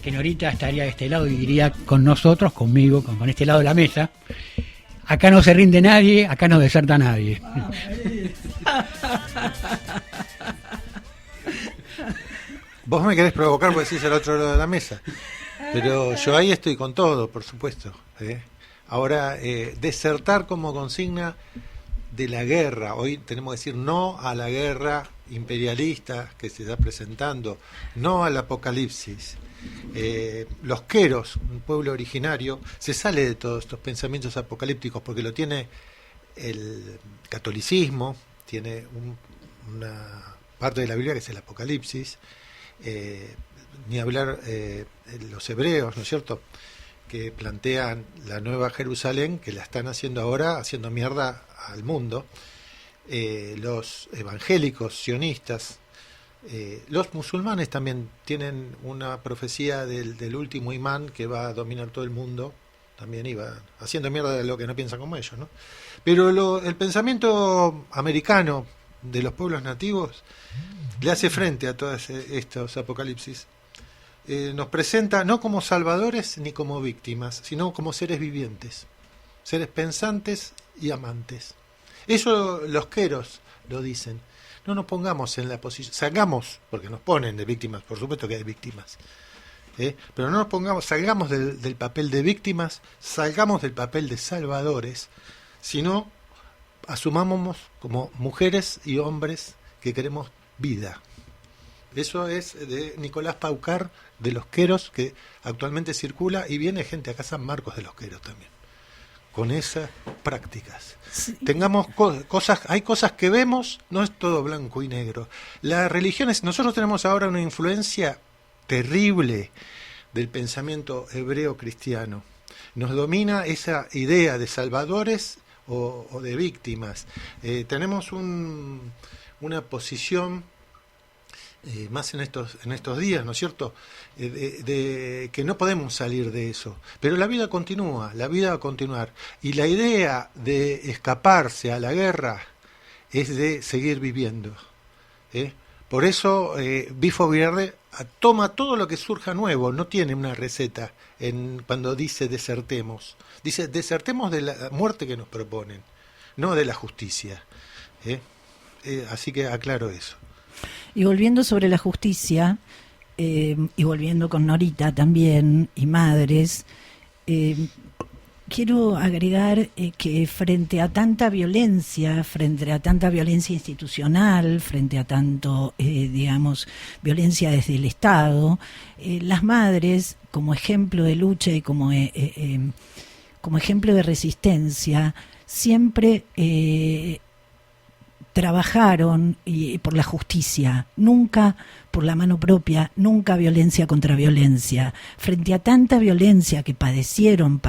G: que Norita estaría de este lado y diría con nosotros, conmigo, con este lado de la mesa: acá no se rinde nadie, acá no deserta nadie.
B: Vos me querés provocar porque decís al otro lado de la mesa, pero yo ahí estoy con todo, por supuesto. Ahora, desertar como consigna de la guerra, hoy tenemos que decir no a la guerra imperialista que se está presentando, no al apocalipsis. Los queros, un pueblo originario, se sale de todos estos pensamientos apocalípticos porque lo tiene el catolicismo, tiene una parte de la Biblia que es el apocalipsis, ni hablar los hebreos, ¿no es cierto?, que plantean la nueva Jerusalén, que la están haciendo ahora, haciendo mierda al mundo, los evangélicos sionistas. Los musulmanes también tienen una profecía del último imán que va a dominar todo el mundo, también iba haciendo mierda de lo que no piensan como ellos, ¿no? Pero el pensamiento americano de los pueblos nativos le hace frente a todos estos apocalipsis. Nos presenta no como salvadores ni como víctimas, sino como seres vivientes, seres pensantes y amantes. Eso los queros lo dicen. No nos pongamos en la posición, salgamos, porque nos ponen de víctimas, por supuesto que hay víctimas, pero no nos pongamos, salgamos del papel de víctimas, salgamos del papel de salvadores, sino asumamos como mujeres y hombres que queremos vida. Eso es de Nicolás Paucar, de los queros, que actualmente circula, y viene gente acá a San Marcos de los queros también, con esas prácticas. Sí. Tengamos cosas, hay cosas que vemos, no es todo blanco y negro. Las religiones, nosotros tenemos ahora una influencia terrible del pensamiento hebreo cristiano. Nos domina esa idea de salvadores o de víctimas. Tenemos una posición más en estos días, ¿no es cierto?, de que no podemos salir de eso, pero la vida continúa, la vida va a continuar, y la idea de escaparse a la guerra es de seguir viviendo, Por eso Bifo Verde toma todo lo que surja nuevo, no tiene una receta cuando dice desertemos de la muerte que nos proponen, no de la justicia, así que aclaro eso.
F: Y volviendo sobre la justicia, y volviendo con Norita también, y madres, quiero agregar que frente a tanta violencia institucional, frente a tanto, violencia desde el Estado, las madres, como ejemplo de lucha y como ejemplo de resistencia, siempre trabajaron por la justicia, nunca por la mano propia, nunca violencia contra violencia. Frente a tanta violencia que padecemos,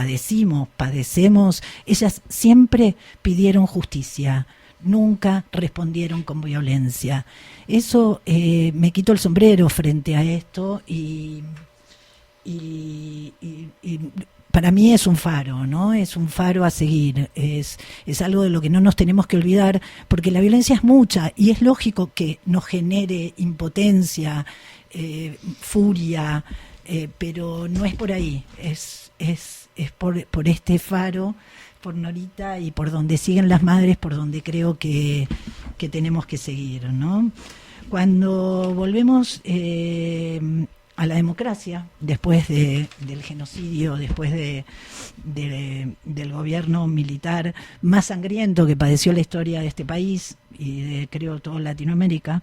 F: ellas siempre pidieron justicia, nunca respondieron con violencia. Eso me quito el sombrero frente a esto y y para mí es un faro, ¿no? Es un faro a seguir, es algo de lo que no nos tenemos que olvidar, porque la violencia es mucha y es lógico que nos genere impotencia, furia, pero no es por ahí, es por este faro, por Norita y por donde siguen las madres, por donde creo que tenemos que seguir, ¿no? Cuando volvemos a la democracia, después del genocidio, después del gobierno militar más sangriento que padeció la historia de este país y de, creo, toda Latinoamérica,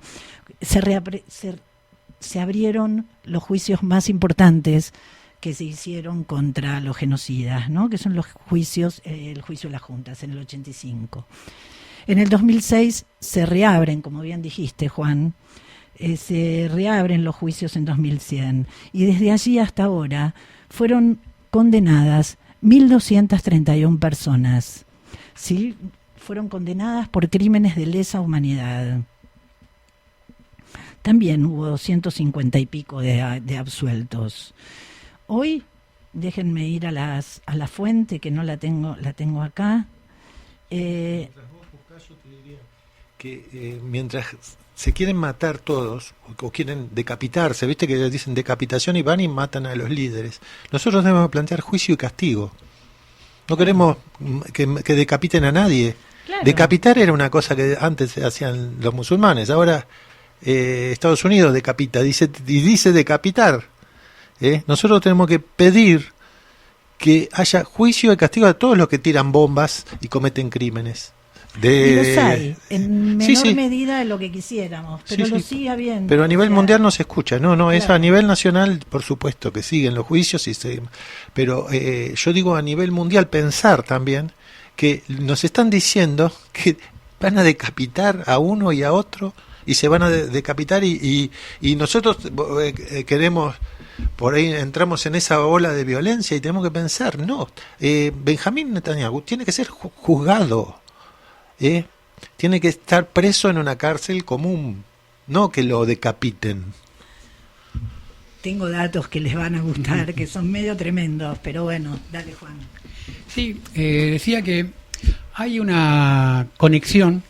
F: se abrieron los juicios más importantes que se hicieron contra los genocidas, ¿no? Que son los juicios, el juicio de las juntas en el 85. En el 2006 se reabren, como bien dijiste, Juan, se reabren los juicios en 2100 y desde allí hasta ahora fueron condenadas 1.231 personas, ¿sí? Fueron condenadas por crímenes de lesa humanidad. También hubo 250 y pico de absueltos. Hoy, déjenme ir a la fuente, que no la tengo acá.
B: Mientras vos buscás, yo te diría que mientras se quieren matar todos, o quieren decapitarse, viste que dicen decapitación y van y matan a los líderes. Nosotros debemos plantear juicio y castigo. No queremos que decapiten a nadie. Claro. Decapitar era una cosa que antes hacían los musulmanes, ahora Estados Unidos decapita, dice decapitar. Nosotros tenemos que pedir que haya juicio y castigo a todos los que tiran bombas y cometen crímenes.
F: Y los hay, en menor medida de lo que quisiéramos, pero lo sigue habiendo.
B: Pero a nivel mundial no se escucha, claro. Eso a nivel nacional, por supuesto, que siguen los juicios, pero yo digo a nivel mundial pensar también que nos están diciendo que van a decapitar a uno y a otro, y se van a decapitar, y nosotros queremos... Por ahí entramos en esa ola de violencia y tenemos que pensar, Benjamín Netanyahu tiene que ser juzgado, tiene que estar preso en una cárcel común, no que lo decapiten.
F: Tengo datos que les van a gustar, que son medio tremendos, pero bueno, dale, Juan.
G: Sí, decía que hay una conexión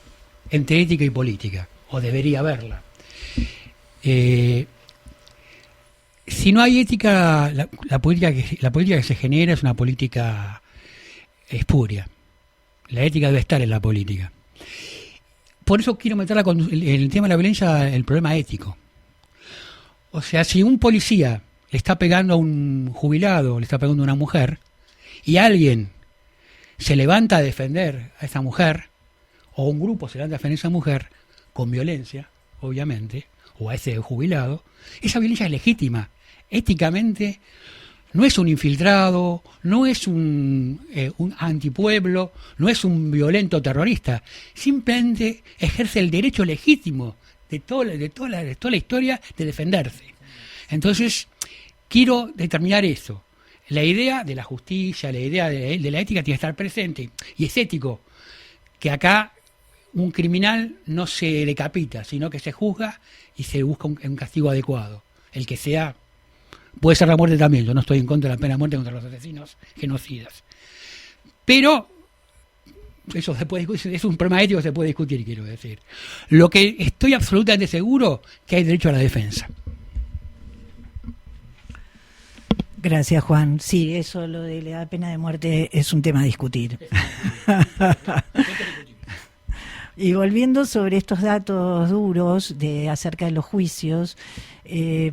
G: entre ética y política, o debería haberla. Si no hay ética, la política que se genera es una política espuria. La ética debe estar en la política. Por eso quiero meterla con el tema de la violencia, el problema ético. O sea, si un policía le está pegando a un jubilado, le está pegando a una mujer, y alguien se levanta a defender a esa mujer, o un grupo se levanta a defender a esa mujer, con violencia, obviamente, o a ese jubilado, esa violencia es legítima. Éticamente no es un infiltrado, no es un antipueblo, no es un violento terrorista, simplemente ejerce el derecho legítimo de toda la historia de defenderse. Entonces, quiero determinar eso. La idea de la justicia, la idea de la ética tiene que estar presente, y es ético que acá un criminal no se decapita, sino que se juzga y se busca un castigo adecuado, el que sea. Puede ser la muerte también, yo no estoy en contra de la pena de muerte contra los asesinos genocidas. Pero eso se puede discutir, es un problema ético que se puede discutir, quiero decir. Lo que estoy absolutamente seguro que hay derecho a la defensa.
F: Gracias, Juan. Sí, eso, lo de la pena de muerte es un tema a discutir. Y volviendo sobre estos datos duros acerca de los juicios,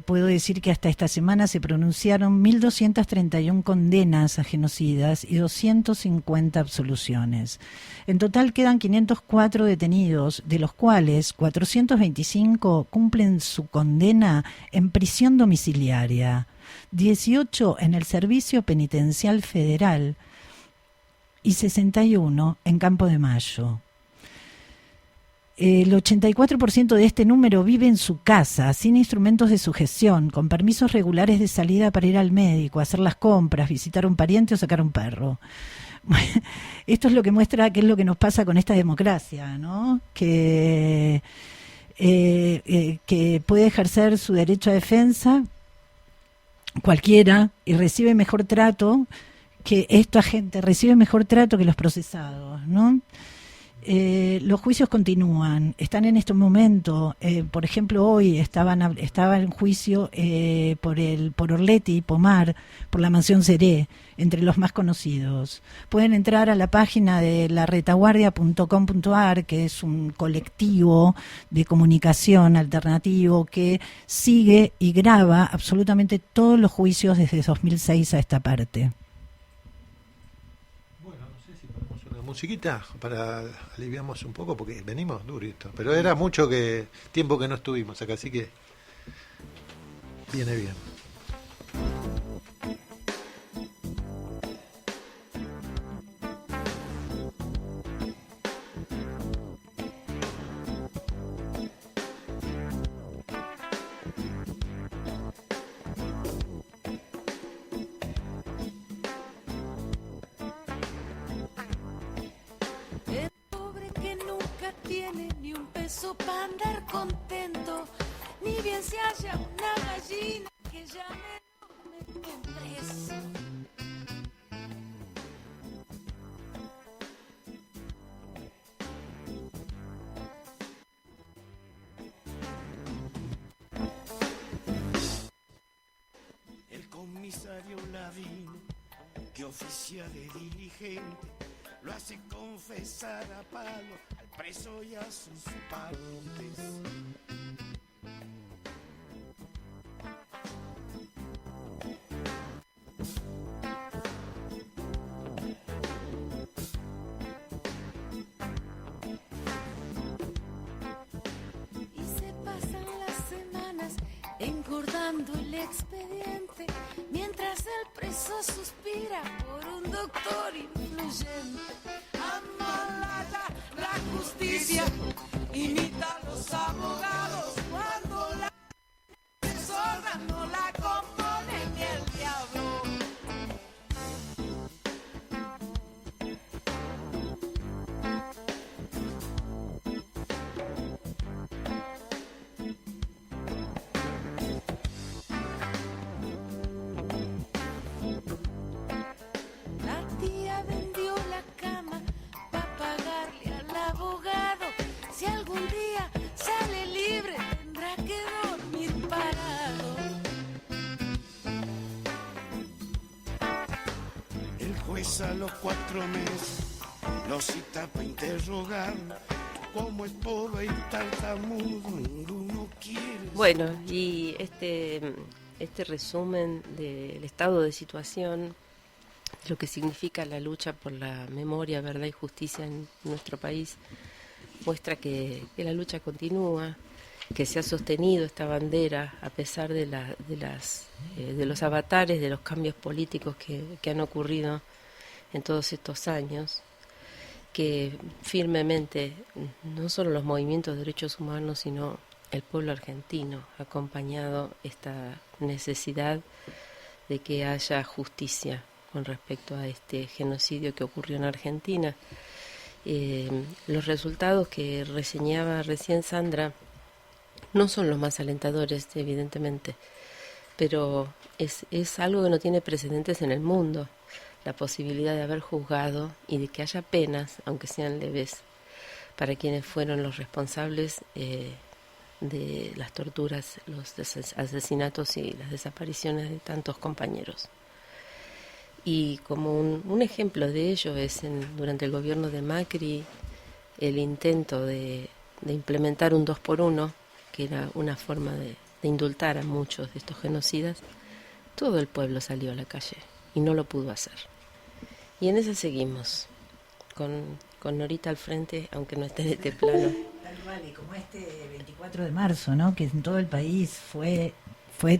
F: puedo decir que hasta esta semana se pronunciaron 1.231 condenas a genocidas y 250 absoluciones. En total quedan 504 detenidos, de los cuales 425 cumplen su condena en prisión domiciliaria, 18 en el Servicio Penitencial Federal y 61 en Campo de Mayo. El 84% de este número vive en su casa, sin instrumentos de sujeción, con permisos regulares de salida para ir al médico, hacer las compras, visitar a un pariente o sacar un perro. Esto es lo que muestra qué es lo que nos pasa con esta democracia, ¿no? Que puede ejercer su derecho a defensa cualquiera y recibe mejor trato que esta gente, recibe mejor trato que los procesados, ¿no? Los juicios continúan, están en este momento, por ejemplo hoy estaba en juicio por Orletti y Pomar, por la mansión Seré, entre los más conocidos. Pueden entrar a la página de laretaguardia.com.ar, que es un colectivo de comunicación alternativo que sigue y graba absolutamente todos los juicios desde 2006 a esta parte.
B: Musiquita para aliviamos un poco porque venimos duritos, pero era mucho tiempo que no estuvimos acá, así que viene bien.
J: Para andar contento, ni bien se haya una gallina que llame en preso.
K: El comisario Ladino, que oficia de diligente, lo hace confesar a palo al preso y a sus partes.
J: Y se pasan las semanas engordando el expediente, mientras el preso suspira por un doctor influyente.
L: Amalaya la justicia, imita a los abogados cuando la sorda no la compone ni el diablo.
J: La tía vendió la cama para pagarle al abogado. Si algún día sale libre, tendrá que dormir parado.
K: El juez a los 4 meses lo cita para interrogar. Como es pobre y tartamudo, ninguno quiere.
E: Bueno, y este resumen del estado de situación, lo que significa la lucha por la memoria, verdad y justicia en nuestro país, muestra que la lucha continúa, que se ha sostenido esta bandera a pesar de los avatares, de los cambios políticos que han ocurrido en todos estos años, que firmemente no solo los movimientos de derechos humanos, sino el pueblo argentino ha acompañado esta necesidad de que haya justicia con respecto a este genocidio que ocurrió en Argentina. Los resultados que reseñaba recién Sandra no son los más alentadores, evidentemente, pero es algo que no tiene precedentes en el mundo, la posibilidad de haber juzgado y de que haya penas, aunque sean leves, para quienes fueron los responsables de las torturas, los asesinatos y las desapariciones de tantos compañeros. Y como un ejemplo de ello es durante el gobierno de Macri el intento de implementar un 2x1, que era una forma de indultar a muchos de estos genocidas. Todo el pueblo salió a la calle y no lo pudo hacer. Y en eso seguimos, con Norita al frente, aunque no esté en este plano.
F: Tal cual, y como este 24 de marzo, ¿no? Que en todo el país fue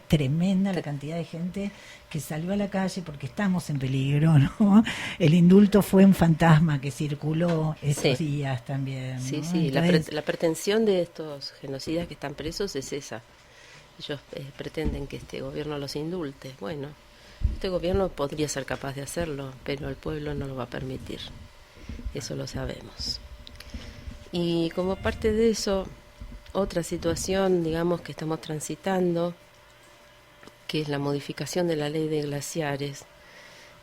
F: tremenda la cantidad de gente que salió a la calle porque estamos en peligro, ¿no? El indulto fue un fantasma que circuló esos días también, ¿no?
E: Sí, sí, entonces, la pretensión de estos genocidas que están presos es esa. Ellos pretenden que este gobierno los indulte. Bueno, este gobierno podría ser capaz de hacerlo, pero el pueblo no lo va a permitir. Eso lo sabemos. Y como parte de eso, otra situación, digamos, que estamos transitando que es la modificación de la ley de glaciares.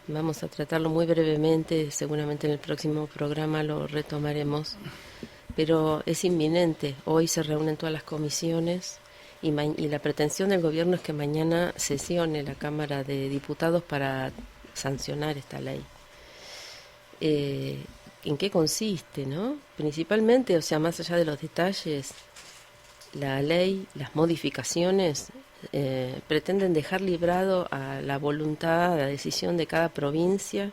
E: Vamos a tratarlo muy brevemente, seguramente en el próximo programa lo retomaremos, pero es inminente. Hoy se reúnen todas las comisiones y la pretensión del gobierno es que mañana sesione la Cámara de Diputados para sancionar esta ley. ¿En qué consiste, no? Principalmente, o sea, más allá de los detalles, la ley, las modificaciones pretenden dejar librado a la voluntad, a la decisión de cada provincia,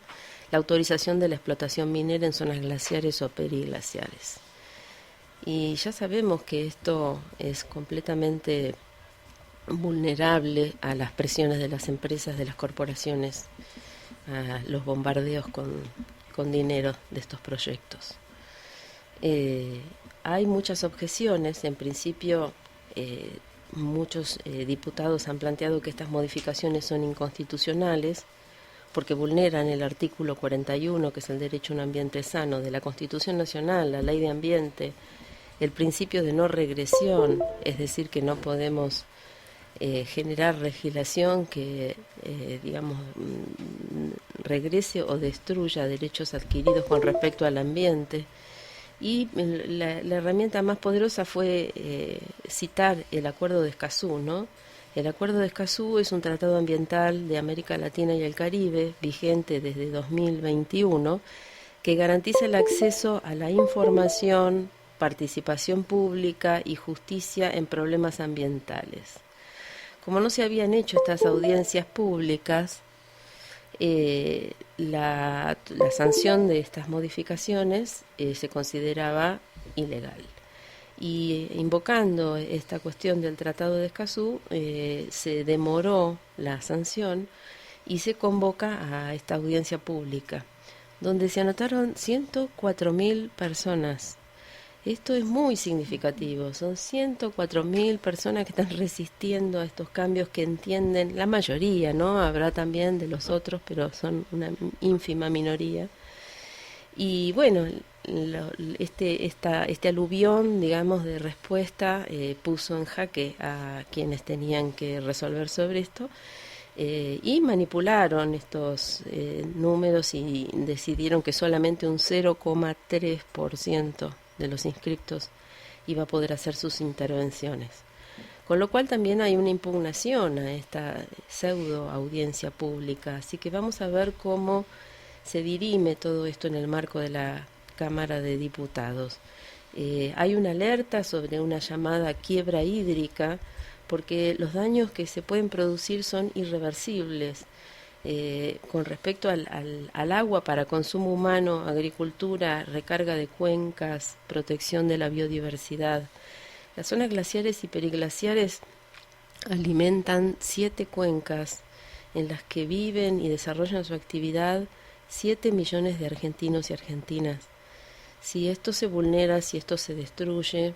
E: la autorización de la explotación minera en zonas glaciares o periglaciares. Y ya sabemos que esto es completamente vulnerable a las presiones de las empresas, de las corporaciones, a los bombardeos con dinero de estos proyectos. Hay muchas objeciones. En principio, muchos diputados han planteado que estas modificaciones son inconstitucionales porque vulneran el artículo 41, que es el derecho a un ambiente sano, de la Constitución Nacional, la Ley de Ambiente, el principio de no regresión, es decir, que no podemos generar legislación que, regrese o destruya derechos adquiridos con respecto al ambiente. Y la herramienta más poderosa fue citar el Acuerdo de Escazú, ¿no? El Acuerdo de Escazú es un tratado ambiental de América Latina y el Caribe, vigente desde 2021, que garantiza el acceso a la información, participación pública y justicia en problemas ambientales. Como no se habían hecho estas audiencias públicas, la sanción de estas modificaciones se consideraba ilegal. Y invocando esta cuestión del Tratado de Escazú, se demoró la sanción y se convoca a esta audiencia pública, donde se anotaron 104.000 personas. Esto es muy significativo, son 104.000 personas que están resistiendo a estos cambios que entienden, la mayoría, ¿no? Habrá también de los otros, pero son una ínfima minoría. Y bueno, este aluvión, digamos, de respuesta puso en jaque a quienes tenían que resolver sobre esto y manipularon estos números y decidieron que solamente un 0,3% de los inscriptos iba a poder hacer sus intervenciones. Con lo cual también hay una impugnación a esta pseudo audiencia pública. Así que vamos a ver cómo se dirime todo esto en el marco de la Cámara de Diputados. Hay una alerta sobre una llamada quiebra hídrica, porque los daños que se pueden producir son irreversibles. Con respecto al agua para consumo humano, agricultura, recarga de cuencas, protección de la biodiversidad. Las zonas glaciares y periglaciares alimentan 7 cuencas en las que viven y desarrollan su actividad 7 millones de argentinos y argentinas. Si esto se vulnera, si esto se destruye,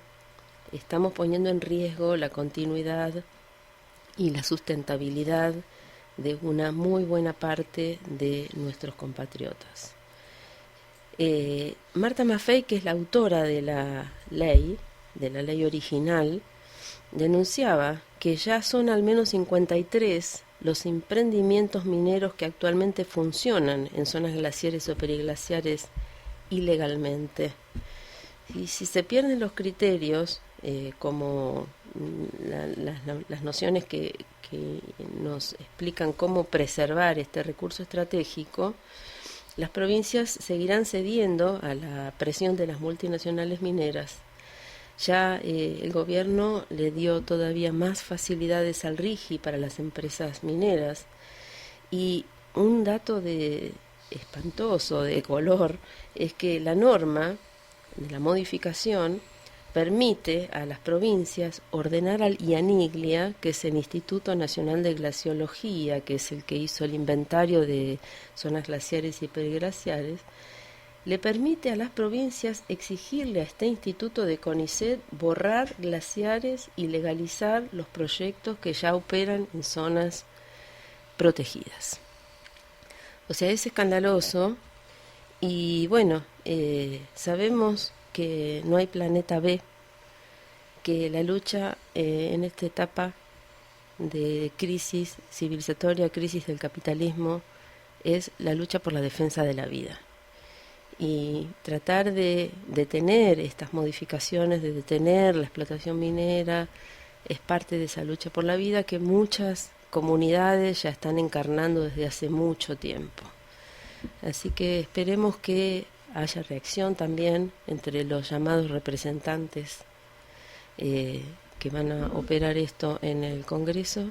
E: estamos poniendo en riesgo la continuidad y la sustentabilidad de una muy buena parte de nuestros compatriotas. Marta Maffei, que es la autora de la ley original, denunciaba que ya son al menos 53 los emprendimientos mineros que actualmente funcionan en zonas glaciares o periglaciares ilegalmente. Y si se pierden los criterios, como las nociones que nos explican cómo preservar este recurso estratégico, las provincias seguirán cediendo a la presión de las multinacionales mineras. Ya el gobierno le dio todavía más facilidades al RIGI para las empresas mineras, y un dato espantoso de color es que la norma de la modificación permite a las provincias ordenar al IANIGLIA, que es el Instituto Nacional de Glaciología, que es el que hizo el inventario de zonas glaciares y periglaciares, le permite a las provincias exigirle a este instituto de CONICET borrar glaciares y legalizar los proyectos que ya operan en zonas protegidas. O sea, es escandaloso. Y bueno, sabemos que no hay planeta B, que la lucha en esta etapa de crisis civilizatoria, crisis del capitalismo, es la lucha por la defensa de la vida. Y tratar de detener estas modificaciones, de detener la explotación minera, es parte de esa lucha por la vida que muchas comunidades ya están encarnando desde hace mucho tiempo. Así que esperemos que haya reacción también entre los llamados representantes que van a operar esto en el Congreso,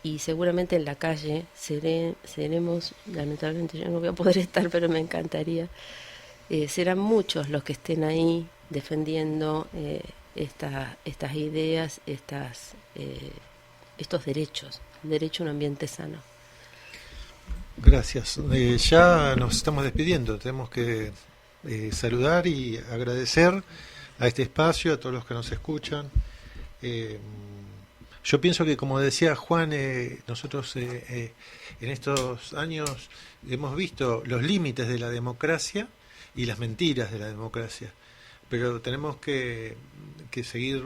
E: y seguramente en la calle seremos, lamentablemente yo no voy a poder estar, pero me encantaría, serán muchos los que estén ahí defendiendo estas ideas, estos derechos, el derecho a un ambiente sano.
B: Gracias. Ya nos estamos despidiendo. Tenemos que saludar y agradecer a este espacio, a todos los que nos escuchan. Yo pienso que, como decía Juan, nosotros en estos años hemos visto los límites de la democracia y las mentiras de la democracia, pero tenemos que seguir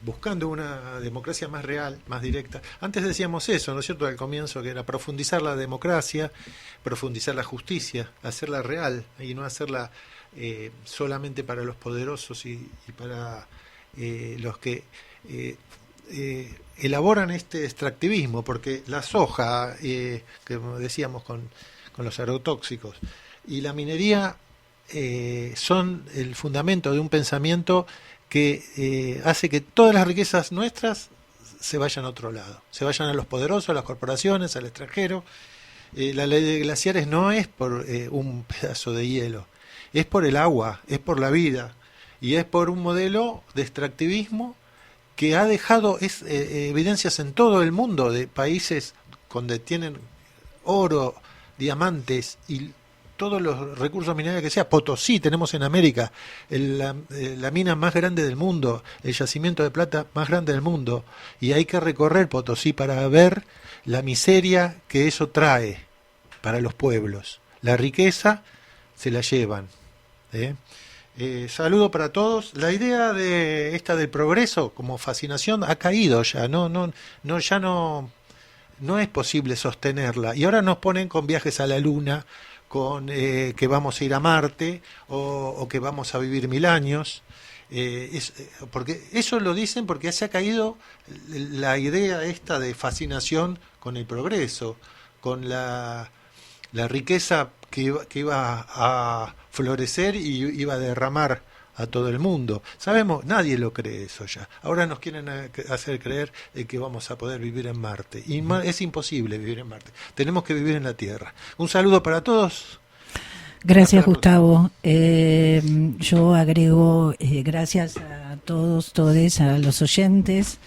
B: buscando una democracia más real, más directa. Antes decíamos eso, ¿no es cierto?, al comienzo, que era profundizar la democracia, profundizar la justicia, hacerla real y no hacerla solamente para los poderosos y para los que elaboran este extractivismo, porque la soja, que decíamos con los agrotóxicos, y la minería son el fundamento de un pensamiento que hace que todas las riquezas nuestras se vayan a otro lado, se vayan a los poderosos, a las corporaciones, al extranjero. La ley de glaciares no es por un pedazo de hielo, es por el agua, es por la vida, y es por un modelo de extractivismo que ha dejado evidencias en todo el mundo de países donde tienen oro, diamantes y todos los recursos minerales que sea. Potosí tenemos en América, la mina más grande del mundo, el yacimiento de plata más grande del mundo, y hay que recorrer Potosí para ver la miseria que eso trae para los pueblos. La riqueza se la llevan. Saludo para todos. La idea de esta del progreso como fascinación ha caído ya, no es posible sostenerla, y ahora nos ponen con viajes a la luna, con que vamos a ir a Marte o que vamos a vivir 1000 años, porque eso lo dicen porque se ha caído la idea esta de fascinación con el progreso, con la riqueza que iba a florecer y iba a derramar a todo el mundo. Sabemos, nadie lo cree eso ya. Ahora nos quieren hacer creer que vamos a poder vivir en Marte. Y es imposible vivir en Marte. Tenemos que vivir en la Tierra. Un saludo para todos.
F: Gracias, Gustavo. Yo agrego gracias a todos, a los oyentes.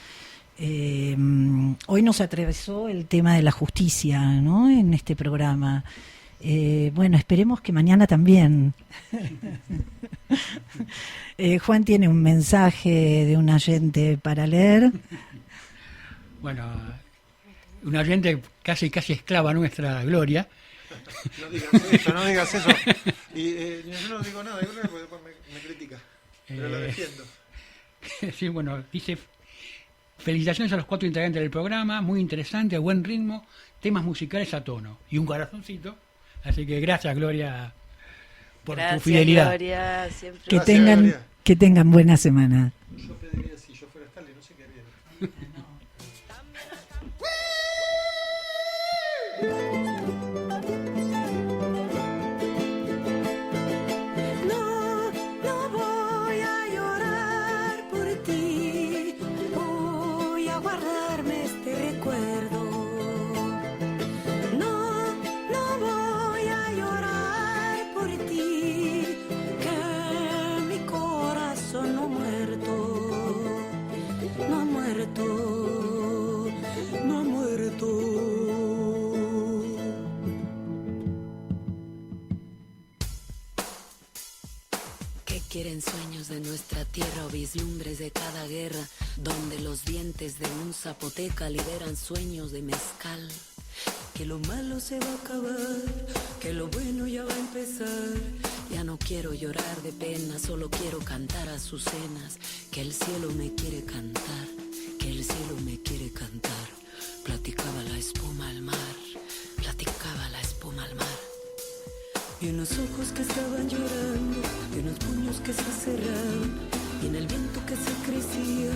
F: Hoy nos atravesó el tema de la justicia, ¿no?, en este programa. Bueno, esperemos que mañana también. Juan tiene un mensaje de un oyente para leer.
G: Bueno, una oyente casi esclava nuestra, Gloria.
B: No digas eso. Y yo no digo nada, porque después me critica. Pero la defiendo.
G: Sí, bueno, dice: felicitaciones a los 4 integrantes del programa, muy interesante, a buen ritmo, temas musicales a tono y un corazoncito. Así que gracias, Gloria, por tu fidelidad.
E: Gloria, siempre.
F: Que tengan buena semana.
B: Yo pediría, si yo fuera Stanley, no sé qué haría.
J: No voy a llorar por ti, voy a guardarme este recuerdo. No voy a llorar por ti, que mi corazón no ha muerto, no ha muerto, no ha muerto.
M: Quieren sueños de nuestra tierra o vislumbres de cada guerra, donde los dientes de un zapoteca liberan sueños de mezcal. Que lo malo se va a acabar, que lo bueno ya va a empezar. Ya no quiero llorar de pena, solo quiero cantar azucenas. Que el cielo me quiere cantar, que el cielo me quiere cantar. platicaba la espuma al mar, platicaba la espuma al mar. Y unos ojos que estaban llorando, y unos puños que se cerraban, y en el viento que se crecía,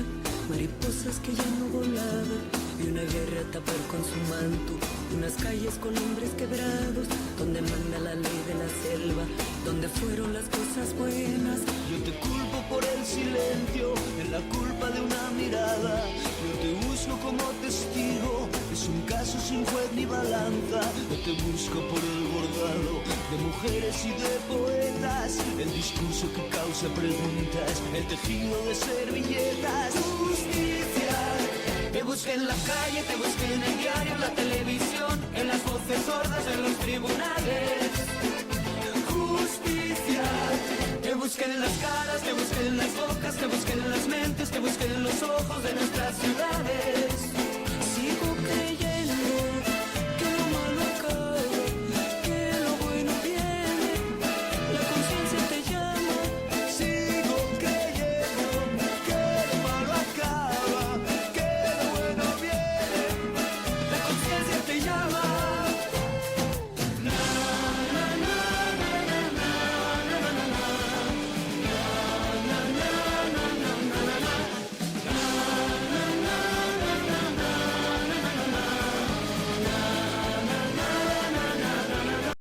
M: mariposas que ya no volaban, y una guerra a tapar con su manto, unas calles con hombres quebrados, donde manda la ley de la selva, donde fueron las cosas buenas.
K: Yo te culpo por el silencio, en la culpa de una mirada. Yo te busco como testigo, es un caso sin juez ni balanza. Yo te busco por el bordado de mujeres y de poetas, el discurso que causa preguntas, el tejido de servilletas. Justicia, te busqué en la calle, te busqué en el diario, en la televisión, en las voces sordas, en los tribunales. Justicia, te busqué en las caras, te busqué en las bocas, te busqué en las mentes, te busqué en los ojos de nuestra ciudad.